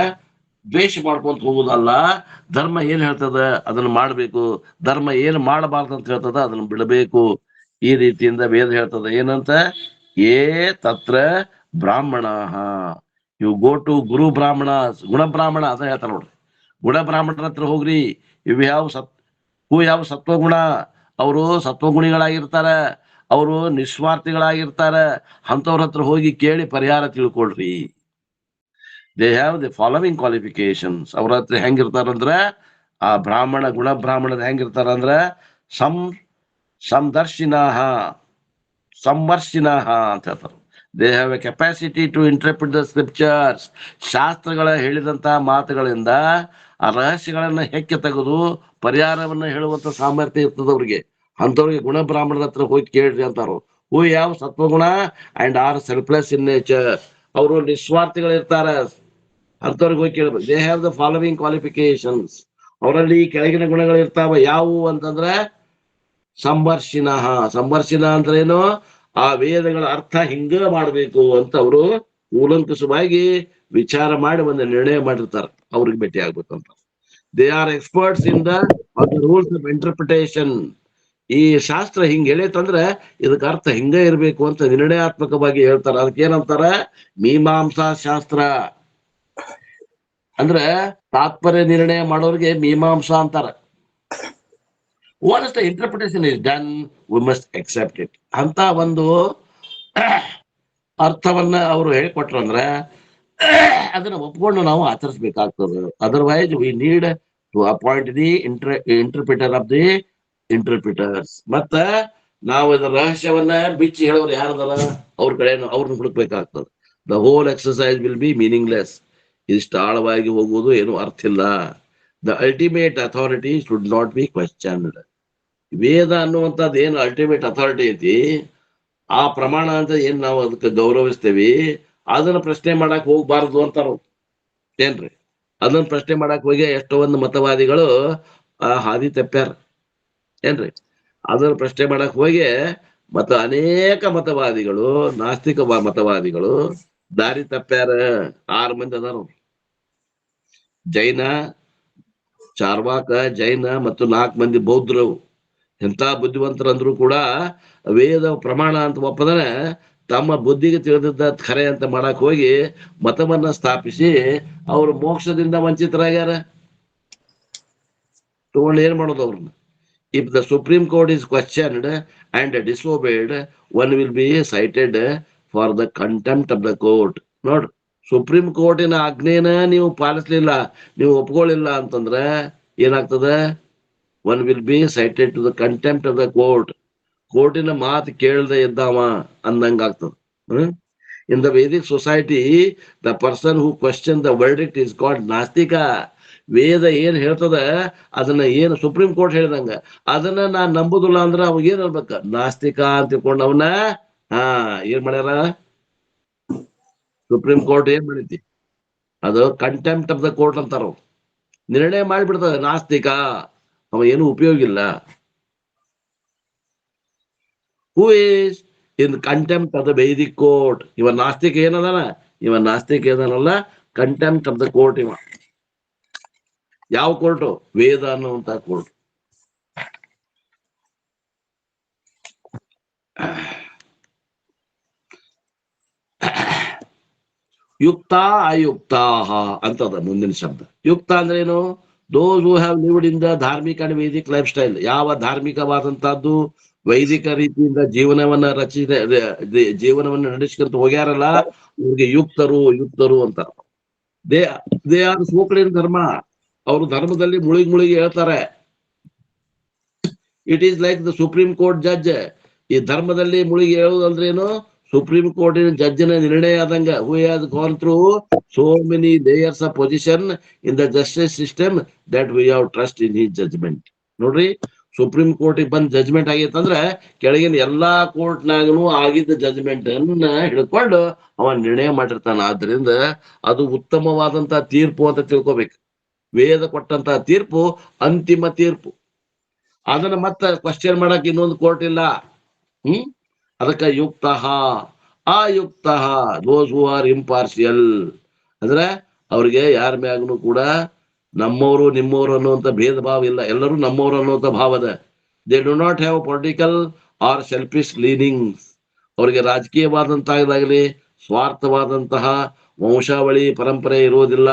ದ್ವೇಷ ಮಾಡ್ಕೊಂತ ಹೋಗುದಲ್ಲ. ಧರ್ಮ ಏನ್ ಹೇಳ್ತದ ಅದನ್ನ ಮಾಡ್ಬೇಕು, ಧರ್ಮ ಏನ್ ಮಾಡಬಾರ್ದು ಅಂತ ಹೇಳ್ತದ ಅದನ್ನ ಬಿಡಬೇಕು. ಈ ರೀತಿಯಿಂದ ವೇದ ಹೇಳ್ತದ ಏನಂತ? ಏ ತತ್ರ ಬ್ರಾಹ್ಮಣ, ಯು ಗೋ ಟು ಗುರು ಬ್ರಾಹ್ಮಣ, ಗುಣ ಬ್ರಾಹ್ಮಣ ಅದ ಹೇಳ್ತಾರ ನೋಡ್ರಿ. ಗುಣ ಬ್ರಾಹ್ಮಣರ ಹತ್ರ ಹೋಗ್ರಿ. ಇವು ಯಾವ ಸತ್ವಗುಣ, ಅವರು ಸತ್ವಗುಣಿಗಳಾಗಿರ್ತಾರ, ಅವರು ನಿಸ್ವಾರ್ಥಿಗಳಾಗಿರ್ತಾರ. ಅಂತವ್ರ ಹತ್ರ ಹೋಗಿ ಕೇಳಿ ಪರಿಹಾರ ತಿಳ್ಕೊಳ್ರಿ. They have the following qualifications. ಅವ್ರ ಹತ್ರ ಹೆಂಗಿರ್ತಾರಂದ್ರ, ಆ ಬ್ರಾಹ್ಮಣ ಗುಣ ಬ್ರಾಹ್ಮಣದ ಹೆಂಗಿರ್ತಾರಂದ್ರ ಸಂದರ್ಶಿನಃ ಅಂತ ಹೇಳ್ತಾರೆ. They have a capacity to interpret the scriptures. ಶಾಸ್ತ್ರಗಳ ಹೇಳಿದಂತಹ ಮಾತುಗಳಿಂದ ಆ ರಹಸ್ಯಗಳನ್ನ ಹೆಕ್ಕೆ ತೆಗೆದು ಪರಿಹಾರವನ್ನ ಹೇಳುವಂತ ಸಾಮರ್ಥ್ಯ ಇರ್ತದ ಅವ್ರಿಗೆ. ಅಂತವ್ರಿಗೆ ಗುಣ ಬ್ರಾಹ್ಮಣರ ಹತ್ರ ಹೋಗಿ ಕೇಳ್ರಿ ಅಂತಾರು. ಹೂ ಯಾವ ಸತ್ವಗುಣ and are selfless in nature. ಅವರು ನಿಸ್ವಾರ್ಥಿಗಳಿರ್ತಾರ, ಅಂತವ್ರಿಗೆ ಹೋಗಿ ಕೇಳ್ಬೇಕು. They have the following qualifications. ಅವರಲ್ಲಿ ಈ ಕೆಳಗಿನ ಗುಣಗಳು ಇರ್ತಾವ. ಯಾವುವು ಅಂತಂದ್ರೆ ಸಂಭರ್ಷಿನಃ. ಸಂಭರ್ಷಿನ ಅಂದ್ರೆ ಏನು? ಆ ವೇದಗಳ ಅರ್ಥ ಹಿಂಗ ಮಾಡ್ಬೇಕು ಅಂತ ಅವರು ಕೂಲಂಕುಷವಾಗಿ ವಿಚಾರ ಮಾಡಿ ಒಂದು ನಿರ್ಣಯ ಮಾಡಿರ್ತಾರ. ಅವ್ರಿಗೆ ಭೇಟಿ ಆಗ್ಬೇಕಂತ. They are experts in the rules of interpretation. ಈ ಶಾಸ್ತ್ರ ಹಿಂಗ್ ಹೇಳೈತಂದ್ರೆ ಇದಕ್ಕೆ ಅರ್ಥ ಹಿಂಗ ಇರ್ಬೇಕು ಅಂತ ನಿರ್ಣಯಾತ್ಮಕವಾಗಿ ಹೇಳ್ತಾರ. ಅದಕ್ಕೆ ಏನಂತಾರ? ಮೀಮಾಂಸಾ ಶಾಸ್ತ್ರ. ಅಂದ್ರೆ ತಾತ್ಪರ್ಯ ನಿರ್ಣಯ ಮಾಡೋರಿಗೆ ಮೀಮಾಂಸಾ ಅಂತಾರ. Once the interpretation is done, we must accept it. ಅಂತ ಒಂದು ಅರ್ಥವನ್ನ ಅವರು ಹೇಳ್ಕೊಟ್ರು ಅಂದ್ರೆ ಅದನ್ನ ಒಪ್ಕೊಂಡು ನಾವು ಆಚರಿಸ್ಬೇಕಾಗ್ತದೆ. Otherwise we need to appoint the interpreter of the interpreters. ಮತ್ತ ನಾವು ಇದರ ರಹಸ್ಯವನ್ನ ಬಿಚ್ಚಿ ಹೇಳೋರು ಯಾರದಾರ ಅವ್ರ ಕಡೆ ಅವ್ರನ್ನ ಹುಡುಕ್ಬೇಕಾಗ್ತದೆ. The whole exercise will be meaningless. ಇಷ್ಟು ಆಳವಾಗಿ ಹೋಗುವುದು ಏನು ಅರ್ಥ ಇಲ್ಲ. The ultimate authority should not be questioned. Veda ಅನ್ನುವಂಥದ್ದು ಏನು ಅಲ್ಟಿಮೇಟ್ ಅಥಾರಿಟಿ ಐತಿ, ಆ ಪ್ರಮಾಣ ಅಂತ ಏನ್ ನಾವು ಅದಕ್ಕೆ ಗೌರವಿಸ್ತೇವಿ, ಅದನ್ನ ಪ್ರಶ್ನೆ ಮಾಡಕ್ ಹೋಗ್ಬಾರ್ದು ಅಂತಾರ. ಏನ್ರಿ? ಅದನ್ನ ಪ್ರಶ್ನೆ ಮಾಡಕ್ ಹೋಗಿ ಎಷ್ಟೋ ಒಂದು ಮತವಾದಿಗಳು ಹಾದಿ ತಪ್ಪ್ಯಾರ. ಏನ್ರಿ? ಅದನ್ನ ಪ್ರಶ್ನೆ ಮಾಡಕ್ ಹೋಗಿ ಮತ್ತ ಅನೇಕ ಮತವಾದಿಗಳು, ನಾಸ್ತಿಕ ಮತವಾದಿಗಳು ದಾರಿ ತಪ್ಪ್ಯಾರ. 6 ಮಂದಿ ಅದಾರ. ಜೈನ, ಚಾರ್ವಾಕ, ಜೈನ ಮತ್ತು 4 ಮಂದಿ ಬೌದ್ಧರು. ಎಂತ ಬುದ್ಧಿವಂತರಂದ್ರು ಕೂಡ ವೇದ ಪ್ರಮಾಣ ಅಂತ ಒಪ್ಪದನೆ ತಮ್ಮ ಬುದ್ಧಿಗೆ ತಿಳಿದಿದ್ದ ಖರೆ ಅಂತ ಮಾಡಕ್ ಹೋಗಿ ಮತವನ್ನ ಸ್ಥಾಪಿಸಿ ಅವರು ಮೋಕ್ಷದಿಂದ ವಂಚಿತರಾಗ್ಯಾರ. ತಗೊಂಡು ಏನ್ ಮಾಡೋದು ಅವ್ರನ್ನ? If the supreme court is questioned and disobeyed, one will be cited for the contempt of the court. ನೋಡ್ರಿ, ಸುಪ್ರೀಂ ಕೋರ್ಟಿನ ಆಜ್ಞೆನ ನೀವು ಪಾಲಿಸ್ಲಿಲ್ಲ, ನೀವು ಒಪ್ಕೊಳ್ಳಿಲ್ಲ ಅಂತಂದ್ರೆ ಏನಾಗ್ತದ? One will be cited to the contempt of the court. ಕೋರ್ಟಿನ ಮಾತು ಕೇಳದೆ ಇದ್ದಾವ ಅಂದಂಗ ಆಗ್ತದ. In the Vedic society, the person who question the verdict is called ನಾಸ್ತಿಕ. ವೇದ ಏನ್ ಹೇಳ್ತದ ಅದನ್ನ ಏನು ಸುಪ್ರೀಂ ಕೋರ್ಟ್ ಹೇಳ್ದಂಗ ಅದನ್ನ ನಾನ್ ನಂಬುದಿಲ್ಲ ಅಂದ್ರೆ ಅವಾಗ ಏನ್ ಹೇಳ್ಬೇಕ? ನಾಸ್ತಿಕ ಅಂತ ತಿಳ್ಕೊಂಡು ಅವನ ಏನ್ ಮಾಡ್ಯಾರ? ಸುಪ್ರೀಂ ಕೋರ್ಟ್ ಏನ್ ಮಾಡೈತಿ? ಅದು ಕಂಟೆಂಪ್ಟ್ ಆಫ್ ದ ಕೋರ್ಟ್ ಅಂತಾರ. ನಿರ್ಣಯ ಮಾಡಿಬಿಡ್ತದೆ ನಾಸ್ತಿಕ, ಅವ ಏನು ಉಪಯೋಗ ಇಲ್ಲ. Who is in contempt of the Vaidik court? ಇವ ನಾಸ್ತಿಕ ಏನದಾನ? ಇವ ನಾಸ್ತಿಕ ಏನಲ್ಲ, ಕಂಟೆಂಪ್ಟ್ ಆಫ್ ದ ಕೋರ್ಟ್. ಇವ ಯಾವ ಕೋರ್ಟು? ವೇದ ಅನ್ನುವಂತ ಕೋರ್ಟ್. ಯುಕ್ತ ಅಯುಕ್ತಾಹ ಅಂತದ ಮುಂದಿನ ಶಬ್ದ. ಯುಕ್ತ ಅಂದ್ರೆ ಏನು? Those who have lived in the ಧಾರ್ಮಿಕ ಅಂಡ್ ವೈದಿಕ್ ಲೈಫ್ ಸ್ಟೈಲ್. ಯಾವ ಧಾರ್ಮಿಕವಾದಂತಹದ್ದು ವೈದಿಕ ರೀತಿಯಿಂದ ಜೀವನವನ್ನ ನಡೆಸ್ಕೊಂತ ಹೋಗ್ಯಾರಲ್ಲ ಅವ್ರಿಗೆ ಯುಕ್ತರು ಅಂತ. ದೇ ಆರ್ ಸೋಕ್ಡ್ ಇನ್ ಧರ್ಮ. ಅವರು ಧರ್ಮದಲ್ಲಿ ಮುಳುಗಿ ಹೇಳ್ತಾರೆ. It is like the supreme court judge. ಈ ಧರ್ಮದಲ್ಲಿ ಮುಳುಗಿ ಹೇಳುವುದಂದ್ರೆ ಏನು? ಸುಪ್ರೀಂ ಕೋರ್ಟಿನ ಜಡ್ಜಿನ ನಿರ್ಣಯ ಆದಂಗ. Who has gone through so many layers of position in the justice system that we have trust in his judgement. ನೋಡ್ರಿ, ಸುಪ್ರೀಂ ಕೋರ್ಟಿಗೆ ಬಂದ್ ಜಜ್ಮೆಂಟ್ ಆಗೈತಂದ್ರ ಕೆಳಗಿನ ಎಲ್ಲಾ ಕೋರ್ಟ್ನಾಗನು ಆಗಿದ್ದ ಜಜ್ಮೆಂಟ್ ಅನ್ನ ಹಿಡ್ಕೊಂಡು ಅವ ನಿರ್ಣಯ ಮಾಡಿರ್ತಾನ. ಆದ್ರಿಂದ ಅದು ಉತ್ತಮವಾದಂತ ತೀರ್ಪು ಅಂತ ತಿಳ್ಕೊಬೇಕು. ವೇದ ಕೊಟ್ಟಂತ ತೀರ್ಪು ಅಂತಿಮ ತೀರ್ಪು. ಅದನ್ನ ಮತ್ತೆ ಕ್ವಶನ್ ಮಾಡಕ್ ಇನ್ನೊಂದು ಕೋರ್ಟ್ ಇಲ್ಲ. ಅದಕ್ಕ ಯುಕ್ತ ಅಯುಕ್ತ, ದೋಸ್ ಹೂ ಆರ್ ಇಂಪಾರ್ಷಿಯಲ್. ಅಂದ್ರೆ ಅವ್ರಿಗೆ ಯಾರ ಮ್ಯಾಗನು ಕೂಡ ನಮ್ಮವರು ನಿಮ್ಮವರು ಅನ್ನುವಂತ ಭೇದ ಭಾವ ಇಲ್ಲ. ಎಲ್ಲರೂ ನಮ್ಮವರು ಅನ್ನುವಂತ ಭಾವದ. They do not have political or selfish leanings. ಅವ್ರಿಗೆ ರಾಜಕೀಯವಾದಂತಾಗಲಿ ಸ್ವಾರ್ಥವಾದಂತಹ ವಂಶಾವಳಿ ಪರಂಪರೆ ಇರುವುದಿಲ್ಲ.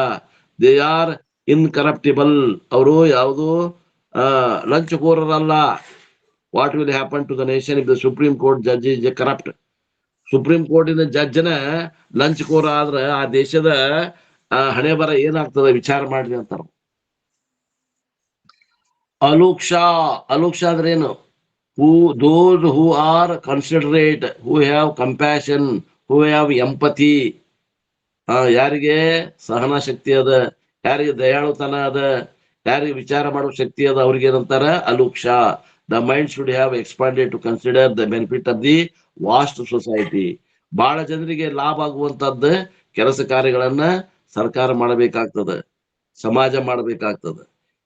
They are incorruptible. ಅವರು ಯಾವುದು ಲಂಚಕೋರರಲ್ಲ. What will happen to the nation if the supreme court judge is a corrupt? Supreme ಕೋರ್ಟಿನ ಜಡ್ಜ್ನ ಲಂಚಕೋರ ಆದ್ರೆ ಆ ದೇಶದ ಹಣೆ ಬರ ಏನಾಗ್ತದೆ ವಿಚಾರ ಮಾಡ್ರಿ ಅಂತಾರ. ಅಲುಕ್ಷ ಅಂದ್ರೆ ಏನು? those who are considerate, who have compassion, who have empathy. ಯಾರಿಗೆ ಸಹನ ಶಕ್ತಿ ಅದ, ಯಾರಿಗೆ ದಯಾಳುತನ ಅದ, ಯಾರಿಗೆ ವಿಚಾರ ಮಾಡೋ ಶಕ್ತಿ ಅದ, ಅವ್ರಿಗೆ ಏನಂತಾರ? ಅಲುಕ್ಷ. The mind should have expanded to consider the benefit of the vast society. ಬಹಳ ಜನರಿಗೆ ಲಾಭ ಆಗುವಂತದ್ದು ಕೆಲಸ ಕಾರ್ಯಗಳನ್ನ ಸರ್ಕಾರ ಮಾಡಬೇಕಾಗ್ತದ, ಸಮಾಜ ಮಾಡಬೇಕಾಗ್ತದ.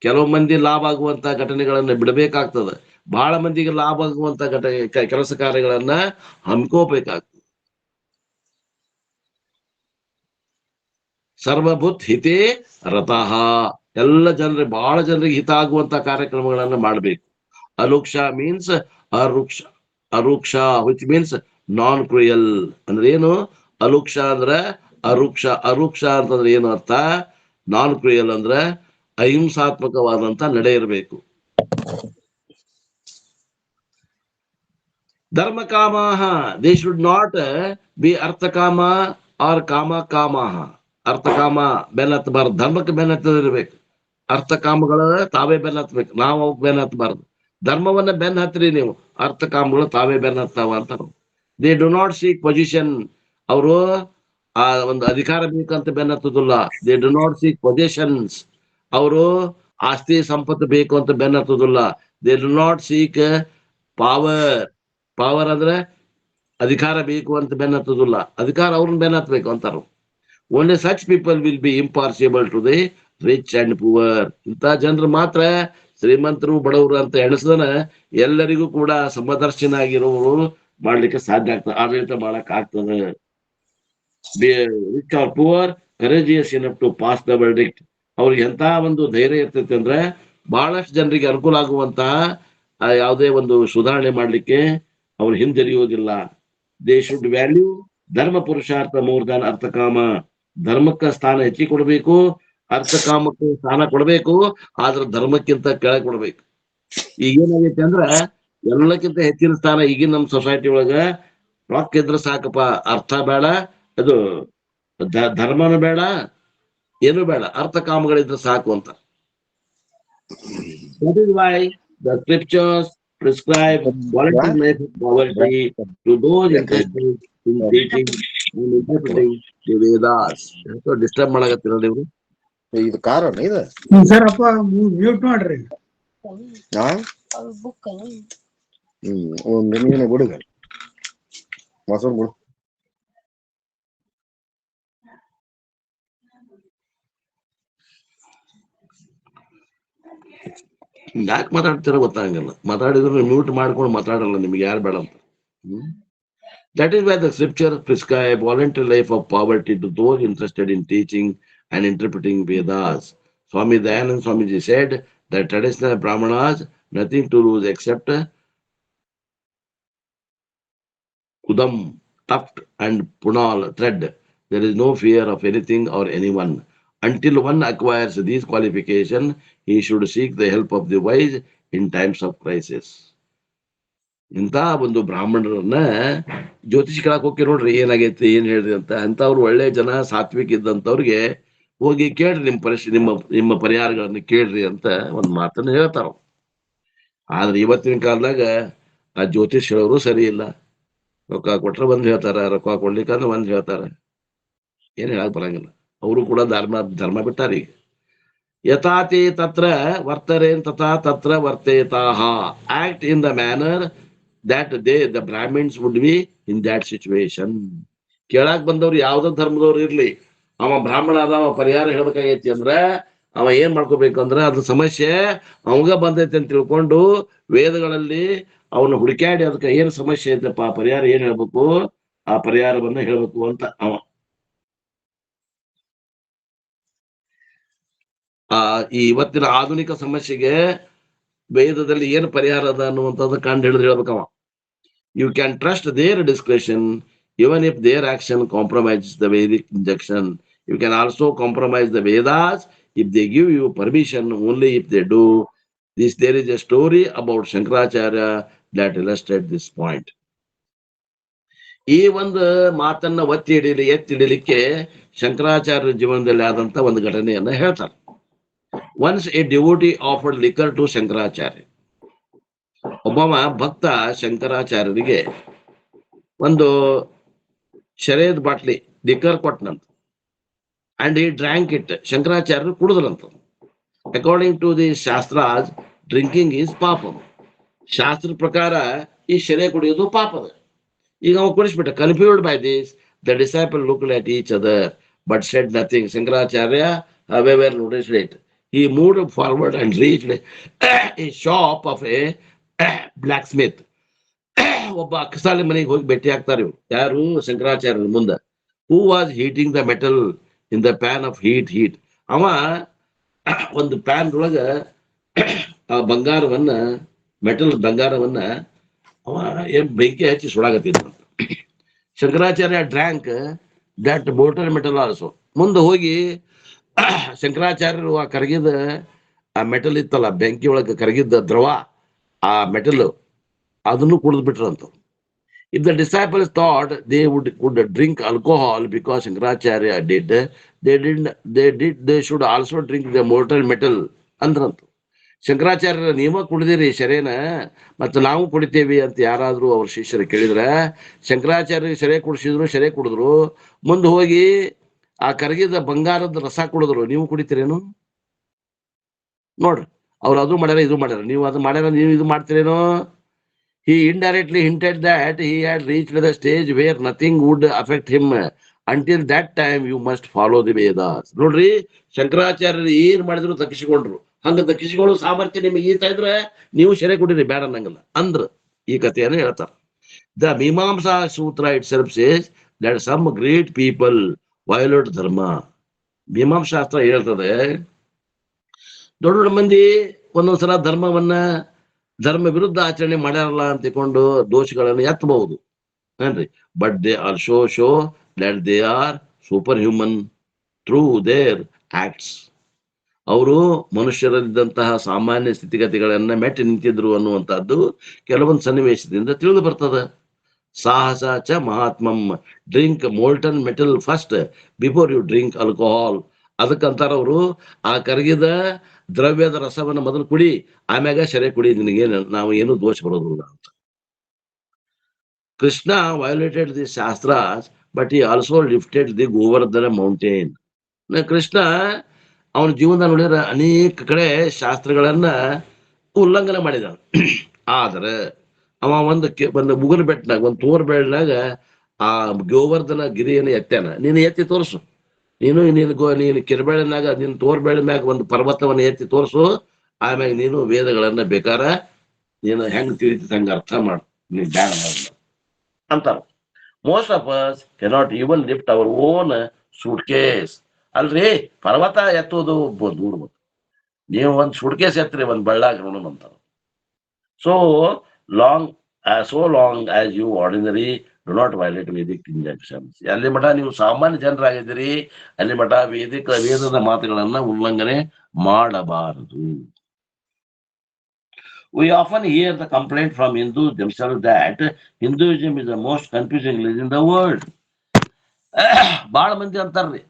ಕೆಲವು ಮಂದಿ ಲಾಭ ಆಗುವಂತ ಘಟನೆಗಳನ್ನ ಬಿಡಬೇಕಾಗ್ತದ, ಬಹಳ ಮಂದಿಗೆ ಲಾಭ ಆಗುವಂತ ಕೆಲಸ ಕಾರ್ಯಗಳನ್ನ ಹಮ್ಕೋಬೇಕಾಗ್ತದೆ. ಸರ್ವಭೂತ್ ಹಿತೇ ರತಃ, ಎಲ್ಲ ಜನರಿಗೆ ಬಹಳ ಜನರಿಗೆ ಹಿತ ಆಗುವಂತ ಕಾರ್ಯಕ್ರಮಗಳನ್ನ ಮಾಡಬೇಕು. ಅಲುಕ್ಷ ಮೀನ್ಸ್ ಅರುಕ್ಷ, ಅರುಕ್ಷ ವಿಚ್ ಮೀನ್ಸ್ ನಾನ್ ಕ್ರೂಯಲ್. ಅಂದ್ರೆ ಏನು? ಅಲುಕ್ಷ ಅಂದ್ರೆ ಅರುಕ್ಷ, ಅರುಕ್ಷ ಅಂತಂದ್ರೆ ಏನು ಅರ್ಥ? ನಾನ್ ಕ್ರೂಯಲ್ ಅಂದ್ರೆ ಅಹಿಂಸಾತ್ಮಕವಾದಂತ ನಡೆ ಇರಬೇಕು. ಧರ್ಮ ಕಾಮಾಹ, ದೇ ಶುಡ್ ನಾಟ್ ಬಿ ಅರ್ಥಕಾಮ ಆರ್ ಕಾಮ. ಅರ್ಥಕಾಮ ಬೆನ್ ಹತ್ತಬಾರ್ದು, ಧರ್ಮಕ್ಕೆ ಬೆನ್ ಹತ್ತದಿರ್ಬೇಕು. ಅರ್ಥಕಾಮಗಳು ತಾವೇ ಬೆನ್ ಹತ್ಬೇಕು, ನಾವು ಅವಕ್ಕೆ ಬೆನ್ ಹತ್ತಬಾರ್ದು. ಧರ್ಮವನ್ನ ಬೆನ್ ಹತ್ರಿ ನೀವು, ಅರ್ಥಕಾಮಗಳು ತಾವೇ ಬೆನ್ ಹತ್ತಾವ ಅಂತ. They do not seek position, ಅವರು ಆ ಒಂದು ಅಧಿಕಾರ ಬೇಕಂತ ಬೆನ್ ಹತ್ತುದಿಲ್ಲ. They do not seek positions, ಅವರು ಆಸ್ತಿ ಸಂಪತ್ತು ಬೇಕು ಅಂತ ಬೆನ್ ಹತ್ತುದಿಲ್ಲ. They do not seek power, power ಅಂದ್ರೆ ಅಧಿಕಾರ ಬೇಕು ಅಂತ ಬೆನ್ ಹತ್ತುದಿಲ್ಲ, ಅಧಿಕಾರ ಅವ್ರನ್ನ ಬೆನ್ ಹತ್ಬೇಕು ಅಂತಾರ. Only such people will be impossible to the rich and poor. ಇಂಥ ಜನರು ಮಾತ್ರ ಶ್ರೀಮಂತರು ಬಡವರು ಅಂತ ಎಣಿಸದನ ಎಲ್ಲರಿಗೂ ಕೂಡ ಸಮದರ್ಶನಾಗಿರೋರು ಮಾಡ್ಲಿಕ್ಕೆ ಸಾಧ್ಯ ಆಗ್ತದೆ, ಆಡಳಿತ ಮಾಡಕ್ ಆಗ್ತದೆ. Rich or poor courageous enough to pass the verdict. ಅವ್ರಿಗೆ ಎಂತ ಒಂದು ಧೈರ್ಯ ಇರ್ತೈತೆ ಅಂದ್ರೆ ಬಹಳಷ್ಟು ಜನರಿಗೆ ಅನುಕೂಲ ಆಗುವಂತಹ ಯಾವುದೇ ಒಂದು ಸುಧಾರಣೆ ಮಾಡ್ಲಿಕ್ಕೆ ಅವ್ರು ಹಿಂಜರಿಯುವುದಿಲ್ಲ. ದೇ ಶುಡ್ ವ್ಯಾಲ್ಯೂ ಧರ್ಮ ಪುರುಷಾರ್ಥ ಮೋರ್ ದಾನ್ ಅರ್ಥಕಾಮ. ಧರ್ಮಕ್ಕ ಸ್ಥಾನ ಹೆಚ್ಚಿಗೆ ಕೊಡಬೇಕು, ಅರ್ಥಕಾಮಕ್ಕೆ ಸ್ಥಾನ ಕೊಡಬೇಕು, ಆದ್ರೆ ಧರ್ಮಕ್ಕಿಂತ ಕೆಳಗೆ ಕೊಡ್ಬೇಕು. ಈಗ ಏನಾಗೈತೆ ಅಂದ್ರ ಎಲ್ಲಕ್ಕಿಂತ ಹೆಚ್ಚಿನ ಸ್ಥಾನ ಈಗಿನ ನಮ್ಮ ಸೊಸೈಟಿ ಒಳಗ ರೊಕ್ಕ ಇದ್ರೆ ಸಾಕಪ್ಪ, ಅರ್ಥ ಬೇಡ, ಅದು ಧರ್ಮನು ಬೇಡ, ಏನು ಬೇಡ, ಅರ್ಥಕಾಮಗಳಿದ್ರೆ ಸಾಕು ಅಂತ. That is why the scriptures prescribe voluntary life of poverty to those interested in teaching and interpreting the Vedas. Disturb ಮಾಡಕತ್ತಿರ ನೀವು? ಇದು ಕಾರಣ ಇದು ಸರಪ್ಪ ಮ್ಯೂಟ್ ಮಾಡ್ರಿ. ಒಂದು ನೀನು ಬಿಡುಗ ಮೊಸರು ಬಿಡು. ಯಾಕೆ ಮಾತಾಡ್ತಿರೋ ಗೊತ್ತಾಗಲ್ಲ, ಮಾತಾಡಿದ್ರೆ ಮ್ಯೂಟ್ ಮಾಡ್ಕೊಂಡು ಮಾತಾಡಲ್ಲ, ನಿಮ್ಗೆ ಯಾರು ಬೇಡ ಅಂತ. That is why the scripture prescribe voluntary life of poverty to those interested in teaching and interpreting Vedas. Swami Dayanand Swamiji said that traditional Brahmanas nothing to lose except kudam, tuft and punal, thread. There is no fear of anything or anyone. Until one acquires these qualifications, he should seek the help of the wise in times of crisis. ಇಂಥ ಒಂದು ಬ್ರಾಹ್ಮಣರನ್ನ ಜ್ಯೋತಿಷ್ ಕೇಳಕ್ ಹೋಗಿ ನೋಡ್ರಿ ಏನಾಗೈತಿ ಏನ್ ಹೇಳ್ರಿ ಅಂತ. ಅಂತವ್ರು ಒಳ್ಳೆ ಜನ, ಸಾತ್ವಿಕ ಇದ್ದಂತವ್ರಿಗೆ ಹೋಗಿ ಕೇಳ್ರಿ, ನಿಮ್ಮ ಪರಿಹಾರಗಳನ್ನ ಕೇಳ್ರಿ ಅಂತ ಒಂದ್ ಮಾತನ್ನ ಹೇಳ್ತಾರ. ಆದ್ರೆ ಇವತ್ತಿನ ಕಾಲದಾಗ ಆ ಜ್ಯೋತಿಷ್ ಹೇಳೋರು ಸರಿ ಇಲ್ಲ. ರೊಕ್ಕ ಕೊಟ್ರೆ ಒಂದ್ ಹೇಳ್ತಾರ, ರೊಕ್ಕ ಕೊಡ್ಲಿಕ್ಕಂದ್ರೆ ಒಂದ್ ಹೇಳ್ತಾರ, ಏನ್ ಹೇಳಕ್ ಬರಂಗಿಲ್ಲ. ಅವರು ಕೂಡ ಧರ್ಮ ಬಿಟ್ಟಾರ. ಈಗ ಯಥಾತಿ ತತ್ರ ವರ್ತರೇನ್ ತಥಾ ತತ್ರ ವರ್ತೇತಾಹ. Act in the manner that the Brahmins would be in that situation. ಕೇಳಾಕ್ ಬಂದವ್ರು ಯಾವ್ದೋ ಧರ್ಮದವ್ರು ಇರ್ಲಿ, ಅವ ಬ್ರಾಹ್ಮಣ ಅವ ಪರಿಹಾರ ಹೇಳ್ಬೇಕಾಗೈತಿ ಅಂದ್ರ ಅವ ಏನ್ ಮಾಡ್ಕೋಬೇಕಂದ್ರ ಅದ್ರ ಸಮಸ್ಯೆ ಅವಂಗ ಬಂದೈತಿ ಅಂತ ತಿಳ್ಕೊಂಡು ವೇದಗಳಲ್ಲಿ ಅವನ್ನ ಹುಡುಕ್ಯಾಡಿ ಅದಕ್ಕೆ ಏನ್ ಸಮಸ್ಯೆ ಐತಪ್ಪ, ಪರಿಹಾರ ಏನ್ ಹೇಳ್ಬೇಕು, ಆ ಪರಿಹಾರವನ್ನ ಹೇಳ್ಬೇಕು ಅಂತ ಅವ. ಈ ಇವತ್ತಿನ ಆಧುನಿಕ ಸಮಸ್ಯೆಗೆ ವೇದದಲ್ಲಿ ಏನು ಪರಿಹಾರ ಅದ ಅನ್ನುವಂಥದ್ದು ಕಂಡು ಹಿಡಿದು ಹೇಳ್ಬೇಕವ. You can trust their discretion even if their action compromises the Vedic injunction. You can also compromise the Vedas if they give you permission, only if they do. There is a story about Shankaracharya that illustrates this point. ಈ ಒಂದು ಮಾತನ್ನ ಎತ್ತಿ ಹಿಡಿಲಿಕ್ಕೆ ಶಂಕರಾಚಾರ್ಯ ಜೀವನದಲ್ಲಿ ಆದಂತ ಒಂದು ಘಟನೆಯನ್ನ ಹೇಳ್ತಾರೆ. Once a devotee offered liquor to Shankaracharya. ಒಬ್ಬವ ಭಕ್ತ ಶಂಕರಾಚಾರ್ಯರಿಗೆ ಒಂದು ಶರೇದ್ ಬಾಟ್ಲಿ ಲಿಕ್ಕರ್ ಕೊಟ್ಟನಂತ. And he drank it. ಶಂಕರಾಚಾರ್ಯರು ಕುಡಿದ್ರಂತ. According to the shastras, drinking is ಪಾಪಂ. ಶಾಸ್ತ್ರ ಪ್ರಕಾರ ಈ ಶರೇ ಕುಡಿಯೋದು ಪಾಪದ. ಈಗ ಅವ ಕುಡಿಸ್ಬಿಟ್ಟ. Confused by this, the disciple looked at each other. but said nothing. Shankaracharya, however, noticed it. He moved forward and reached a shop of a blacksmith. ಒಬ್ಬ ಅಕ್ಕಸಾಲಿ ಮನೆಗೆ ಹೋಗಿ ಭೇಟಿ ಆಗ್ತಾರೆ ಇವ್ರು. ಯಾರು? ಶಂಕರಾಚಾರ್ಯರ ಮುಂದೆ. Who was heating the metal in the pan of heat. ಅವ ಒಂದು ಪ್ಯಾನ್ ಒಳಗ ಆ ಬಂಗಾರವನ್ನ ಅವ ಬೆಂಕಿ ಹಚ್ಚಿ ಸುಡಾಗತ್ತಿದ್ದ. Shankaracharya drank that molten metal also. ಮುಂದೆ ಹೋಗಿ ಶಂಕರಾಚಾರ್ಯರು ಆ ಕರಗಿದ ಆ ಮೆಟಲ್ ಇತ್ತಲ್ಲ, ಬೆಂಕಿ ಒಳಗೆ ಕರಗಿದ್ದ ದ್ರವ, ಆ ಮೆಟಲ್ ಅದನ್ನು ಕುಡಿದು ಬಿಟ್ರಂತ. If the disciples thought they could drink alcohol because Shankaracharya did, they should also drink the mortal metal ಅಂದ್ರಂತ. ಶಂಕರಾಚಾರ್ಯರ ನೀವ ಕುಡಿದಿರಿ ಶರೇನ, ಮತ್ತು ನಾವು ಕುಡಿತೇವಿ ಅಂತ ಯಾರಾದ್ರೂ ಅವ್ರ ಶಿಷ್ಯರು ಕೇಳಿದ್ರ, ಶಂಕರಾಚಾರ್ಯ ಶರೇ ಕುಡಿದ್ರು, ಮುಂದೆ ಹೋಗಿ ಆ ಕರಗಿದ ಬಂಗಾರದ ರಸ ಕುಡಿದ್ರು, ನೀವು ಕುಡಿತೀರೇನು? ನೋಡ್ರಿ, ಅವ್ರು ಅದು ಮಾಡ್ಯಾರ ಇದು ಮಾಡ್ಯಾರ, ನೀವು ಅದು ಮಾಡ್ಯಾರ ನೀವು ಇದು ಮಾಡ್ತೀರೇನೋ? He indirectly hinted that he had reached the stage where nothing would affect him. Until that time, you must follow the Vedas. ನೋಡ್ರಿ, ಶಂಕರಾಚಾರ್ಯರು ಏನ್ ಮಾಡಿದ್ರು ದಕ್ಕಿಸಿಕೊಂಡ್ರು. ಹಂಗ ದಕ್ಕಿಸಿಕೊಳ್ಳೋ ಸಾಮರ್ಥ್ಯ ನಿಮಗೆ ಈತ ಇದ್ರೆ ನೀವು ಶರೆ ಕುಡಿರಿ, ಬೇಡ ಅನ್ನಂಗಿಲ್ಲ ಅಂದ್ರ ಈ ಕಥೆಯನ್ನು ಹೇಳ್ತಾರೆ. The Mimamsa Sutra itself says that some great people violate dharma. ಮೀಮಾಂಸಾ ಶಾಸ್ತ್ರ ಹೇಳ್ತದೆ, ದೊಡ್ಡ ದೊಡ್ಡ ಮಂದಿ ಒಂದೊಂದ್ಸಲ ಧರ್ಮ ವಿರುದ್ಧ ಆಚರಣೆ ಮಾಡ್ಯಾರಲ್ಲ ಅಂತ ತಿಳ್ಕೊಂಡು ದೋಷಗಳನ್ನು ಎತ್ತಬಹುದು ಏನ್ರಿ. But they also show that they are super human through there acts. ಅವರು ಮನುಷ್ಯರಲ್ಲಿದ್ದಂತಹ ಸಾಮಾನ್ಯ ಸ್ಥಿತಿಗತಿಗಳನ್ನ ಮೆಟ್ಟಿ ನಿಂತಿದ್ರು ಅನ್ನುವಂತಹದ್ದು ಕೆಲವೊಂದು ಸನ್ನಿವೇಶದಿಂದ ತಿಳಿದು ಬರ್ತದ. ಸಾಹಸ ಚ ಮಹಾತ್ಮಂ, drink molten metal first before you drink alcohol. ಅದಕ್ಕಂತಾರ ಅವರು, ಆ ಕರಗಿದ ದ್ರವ್ಯದ ರಸವನ್ನ ಮೊದಲು ಕುಡಿ, ಆಮ್ಯಾಗ ಶರೆ ಕುಡಿ, ನಿನಗೆ ನಾವು ಏನು ದೋಷ ಬರೋದಿಲ್ಲ ಅಂತ. Krishna violated the shastras but he also lifted the Govardhana mountain. Krishna ಅವನ ಜೀವನದ ನೋಡಿದ್ರೆ ಅನೇಕ ಕಡೆ ಶಾಸ್ತ್ರಗಳನ್ನ ಉಲ್ಲಂಘನೆ ಮಾಡಿದ. ಆದ್ರೆ ಅವ ಒಂದು ಮುಗುಲ್ ಬೆಟ್ಟನಾಗ, ಒಂದು ತೋರ್ ಬೆಳ್ಳನಾಗ ಆ ಗೋವರ್ಧನ ಗಿರಿಯನ್ನು ಎತ್ತಾನ. ನೀನು ಎತ್ತಿ ತೋರಿಸು, ನೀನು ಕಿರ್ಬೇಳಿನಾಗ ನೀನು ತೋರ್ಬೇಳಿ ಮ್ಯಾಗ ಒಂದು ಪರ್ವತವನ್ನ ಎತ್ತಿ ತೋರಿಸು, ಆಮ್ಯಾಗ ನೀನು ವೇದಗಳನ್ನ ಬೇಕಾರ ನೀನು ಹೆಂಗ್ ತಿಳಿತ ಹಂಗ ಅರ್ಥ ಮಾಡು, ನೀನು ಬ್ಯಾಡ ಅಂತಾರ. Most of us cannot even lift our own suitcase. ಅಲ್ರಿ, ಪರ್ವತ ಎತ್ತೋದು ದೂರ, ನೀವು ಒಂದು ಸೂಟ್ ಕೇಸ್ ಎತ್ತರಿ ಒಂದು ಬಳ್ಳಾಗ ನೋಡೋಣ ಅಂತಾರ. So long as you ordinary do not violate Vedic injunctions. ಅಲ್ಲಿ ಮಠ ನೀವು ಸಾಮಾನ್ಯ ಜನರಾಗಿದ್ದೀರಿ, ಅಲ್ಲಿ ಮಠ ವೇದದ ಮಾತುಗಳನ್ನ ಉಲ್ಲಂಘನೆ ಮಾಡಬಾರದು. We often hear the complaint from Hindus themselves that Hinduism is the most confusing religion in the world. ಬಹಳ ಮಂದಿ ಅಂತಾರ್ರಿ,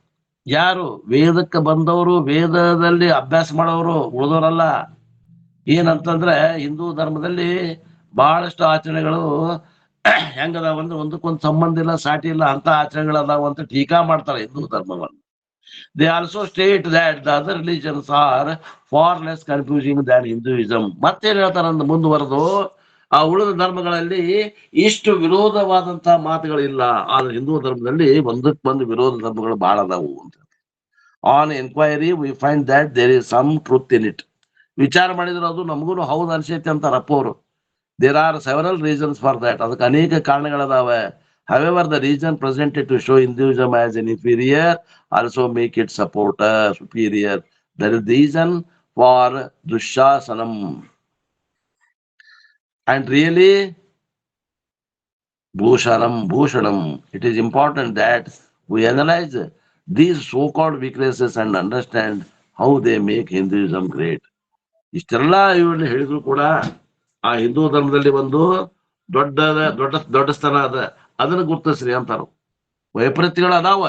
ಯಾರು ವೇದಕ್ಕೆ ಬಂದವರು, ವೇದದಲ್ಲಿ ಅಭ್ಯಾಸ ಮಾಡೋರು, ಉಳಿದವರಲ್ಲ. ಏನಂತಂದ್ರೆ ಹಿಂದೂ ಧರ್ಮದಲ್ಲಿ ಬಹಳಷ್ಟು ಆಚರಣೆಗಳು ಹೆಂಗದಾವಂದ್ರೆ ಒಂದಕ್ಕೊಂದು ಸಂಬಂಧ ಇಲ್ಲ, ಸಾಟಿ ಇಲ್ಲ ಅಂತ ಆಚರಣೆಗಳದಾವ ಅಂತ ಟೀಕಾ ಮಾಡ್ತಾರೆ ಹಿಂದೂ ಧರ್ಮವನ್ನು. They also state that the other religions are far less confusing than Hinduism. ಮತ್ತೇನ್ ಹೇಳ್ತಾರಂತ ಮುಂದುವರೆದು, ಆ ಉಳಿದ ಧರ್ಮಗಳಲ್ಲಿ ಇಷ್ಟು ವಿರೋಧವಾದಂತಹ ಮಾತುಗಳಿಲ್ಲ, ಆದ್ರೆ ಹಿಂದೂ ಧರ್ಮದಲ್ಲಿ ಒಂದಕ್ಕೊಂದು ವಿರೋಧ ಧರ್ಮಗಳು ಬಹಳ ಅದಾವು ಅಂತ. On enquiry we find that there is some truth in it. ವಿಚಾರ ಮಾಡಿದ್ರೆ ಅದು ನಮಗೂ ಹೌದು ಅನ್ಸೈತಿ ಅಂತಾರ ಅಪ್ಪ ಅವರು. There are several reasons for that. ಅದಕ್ಕೆ ಅನೇಕ ಕಾರಣಗಳದಾವೆ. However, the reason presented to show Hinduism as an inferior also make it superior. That is the reason for Dushasanam. And really, Bhushanam. It is important that we analyze these so-called weaknesses and understand how they make Hinduism great. ಇಷ್ಟೆಲ್ಲ ಇವ್ರನ್ನ ಹೇಳಿದ್ರು ಕೂಡ ಆ ಹಿಂದೂ ಧರ್ಮದಲ್ಲಿ ಒಂದು ದೊಡ್ಡ ಸ್ಥಾನ ಅದ, ಅದನ್ನು ಗುರುತಿಸ್ರಿ ಅಂತಾರ. ವೈಪರೀತ್ಯಗಳು ಅದಾವ,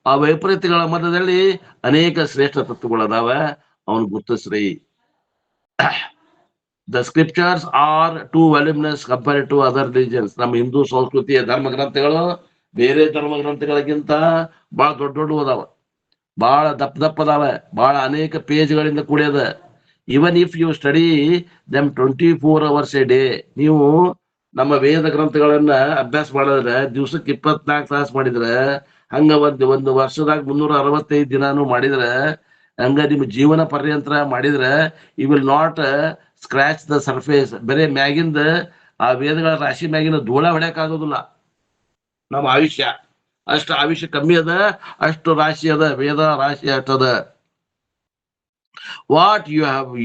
ಆ ವೈಪರೀತ್ಯಗಳ ಮಧ್ಯದಲ್ಲಿ ಅನೇಕ ಶ್ರೇಷ್ಠ ತತ್ವಗಳು ಅದಾವ, ಅವನು ಗುರುತಿಸ್ರಿ. The scriptures are too voluminous compared to other religions. ನಮ್ಮ ಹಿಂದೂ ಸಂಸ್ಕೃತಿಯ ಧರ್ಮ ಗ್ರಂಥಗಳು ಬೇರೆ ಧರ್ಮ ಗ್ರಂಥಗಳಿಗಿಂತ ಬಹಳ ದೊಡ್ಡ ಅದಾವ, ಬಹಳ ದಪ್ಪ ಅದಾವ, ಬಹಳ ಅನೇಕ ಪೇಜ್ಗಳಿಂದ ಕೂಡ್ಯದ. Even if you study them 24 hours a day. ನೀವು ನಮ್ಮ ವೇದ ಗ್ರಂಥಗಳನ್ನ ಅಭ್ಯಾಸ ಮಾಡಿದ್ರೆ ದಿವ್ಸಕ್ಕೆ 24 ತಾಸು ಮಾಡಿದ್ರೆ ಹಂಗ ಒಂದು ವರ್ಷದಾಗ 365 ದಿನಾನು ಮಾಡಿದ್ರ ಹಂಗ ನಿಮ್ ಜೀವನ ಪರ್ಯಂತರ ಮಾಡಿದ್ರ you will not scratch the surface. ಬರೇ ಮ್ಯಾಗಿಂದ ಆ ವೇದಗಳ ರಾಶಿ ಮ್ಯಾಗಿನ ಧೂಳ ಹೊಡ್ಯಾಕ್ ಆಗೋದಿಲ್ಲ. ನಮ್ಮ ಆಯುಷ್ಯ ಅಷ್ಟು ಆಯುಷ್ಯ ಕಮ್ಮಿ ಅದ, ಅಷ್ಟು ರಾಶಿ ಅದ, ವೇದ ರಾಶಿ ಅಷ್ಟದ. What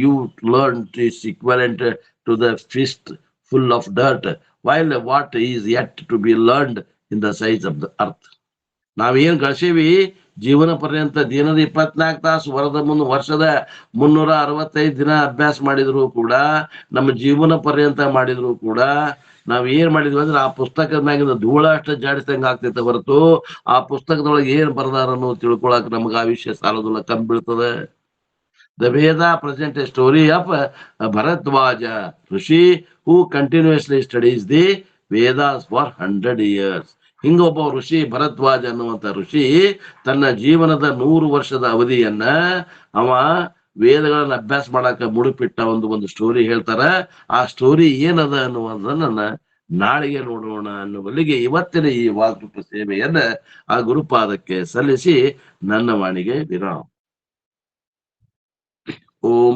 you learned is equivalent to the fist full of dirt, while what is yet to be learned in the size of the earth. ನಾವೇನ್ ಗಳಿಸೀವಿ ಜೀವನ ಪರ್ಯಂತ ದಿನದ 24 ತಾಸು ವರ್ಷದ 365 ದಿನ ಅಭ್ಯಾಸ ಮಾಡಿದ್ರು ಕೂಡ, ನಮ್ಮ ಜೀವನ ಪರ್ಯಂತ ಮಾಡಿದ್ರು ಕೂಡ ನಾವ್ ಏನ್ ಮಾಡಿದ್ವಿ ಅಂದ್ರೆ ಆ ಪುಸ್ತಕದ ಮ್ಯಾಗಿನ ಧೂಳ ಅಷ್ಟ ಜಾಡಿಸ್ದಂಗ ಆಗ್ತೈತೆ ಹೊರತು ಆ ಪುಸ್ತಕದೊಳಗೆ ಏನ್ ಬರ್ದಾರ ಅನ್ನೋದು ತಿಳ್ಕೊಳಕ್ ನಮ್ಗೆ ಆ ವಿಷಯ ಸಾಲೋದಿಲ್ಲ, ಕಮ್ಮಿ ಬೀಳ್ತದೆ. The Veda present a story of Bharadwaja, Rishi, who continuously studies the Vedas for 100 years. ಹಿಂಗೊಬ್ಬ ಋಷಿ ಭರದ್ವಾಜ ಅನ್ನುವಂತ ಋಷಿ ತನ್ನ ಜೀವನದ 100 ವರ್ಷದ ಅವಧಿಯನ್ನ ಅವ ವೇದಗಳನ್ನ ಅಭ್ಯಾಸ ಮಾಡಾಕ ಮುಡುಪಿಟ್ಟ ಒಂದು ಸ್ಟೋರಿ ಹೇಳ್ತಾರ. ಆ ಸ್ಟೋರಿ ಏನದ ಅನ್ನುವುದನ್ನ ನಾಳೆಗೆ ನೋಡೋಣ ಅನ್ನುವಲ್ಲಿಗೆ ಇವತ್ತಿನ ಈ ವಾಗ್ರೂಪ ಸೇವೆಯನ್ನ ಆ ಗುರುಪಾದಕ್ಕೆ ಸಲ್ಲಿಸಿ ನನ್ನ ವಾಣಿಗೆ ವಿರಾಮ. ಓಂ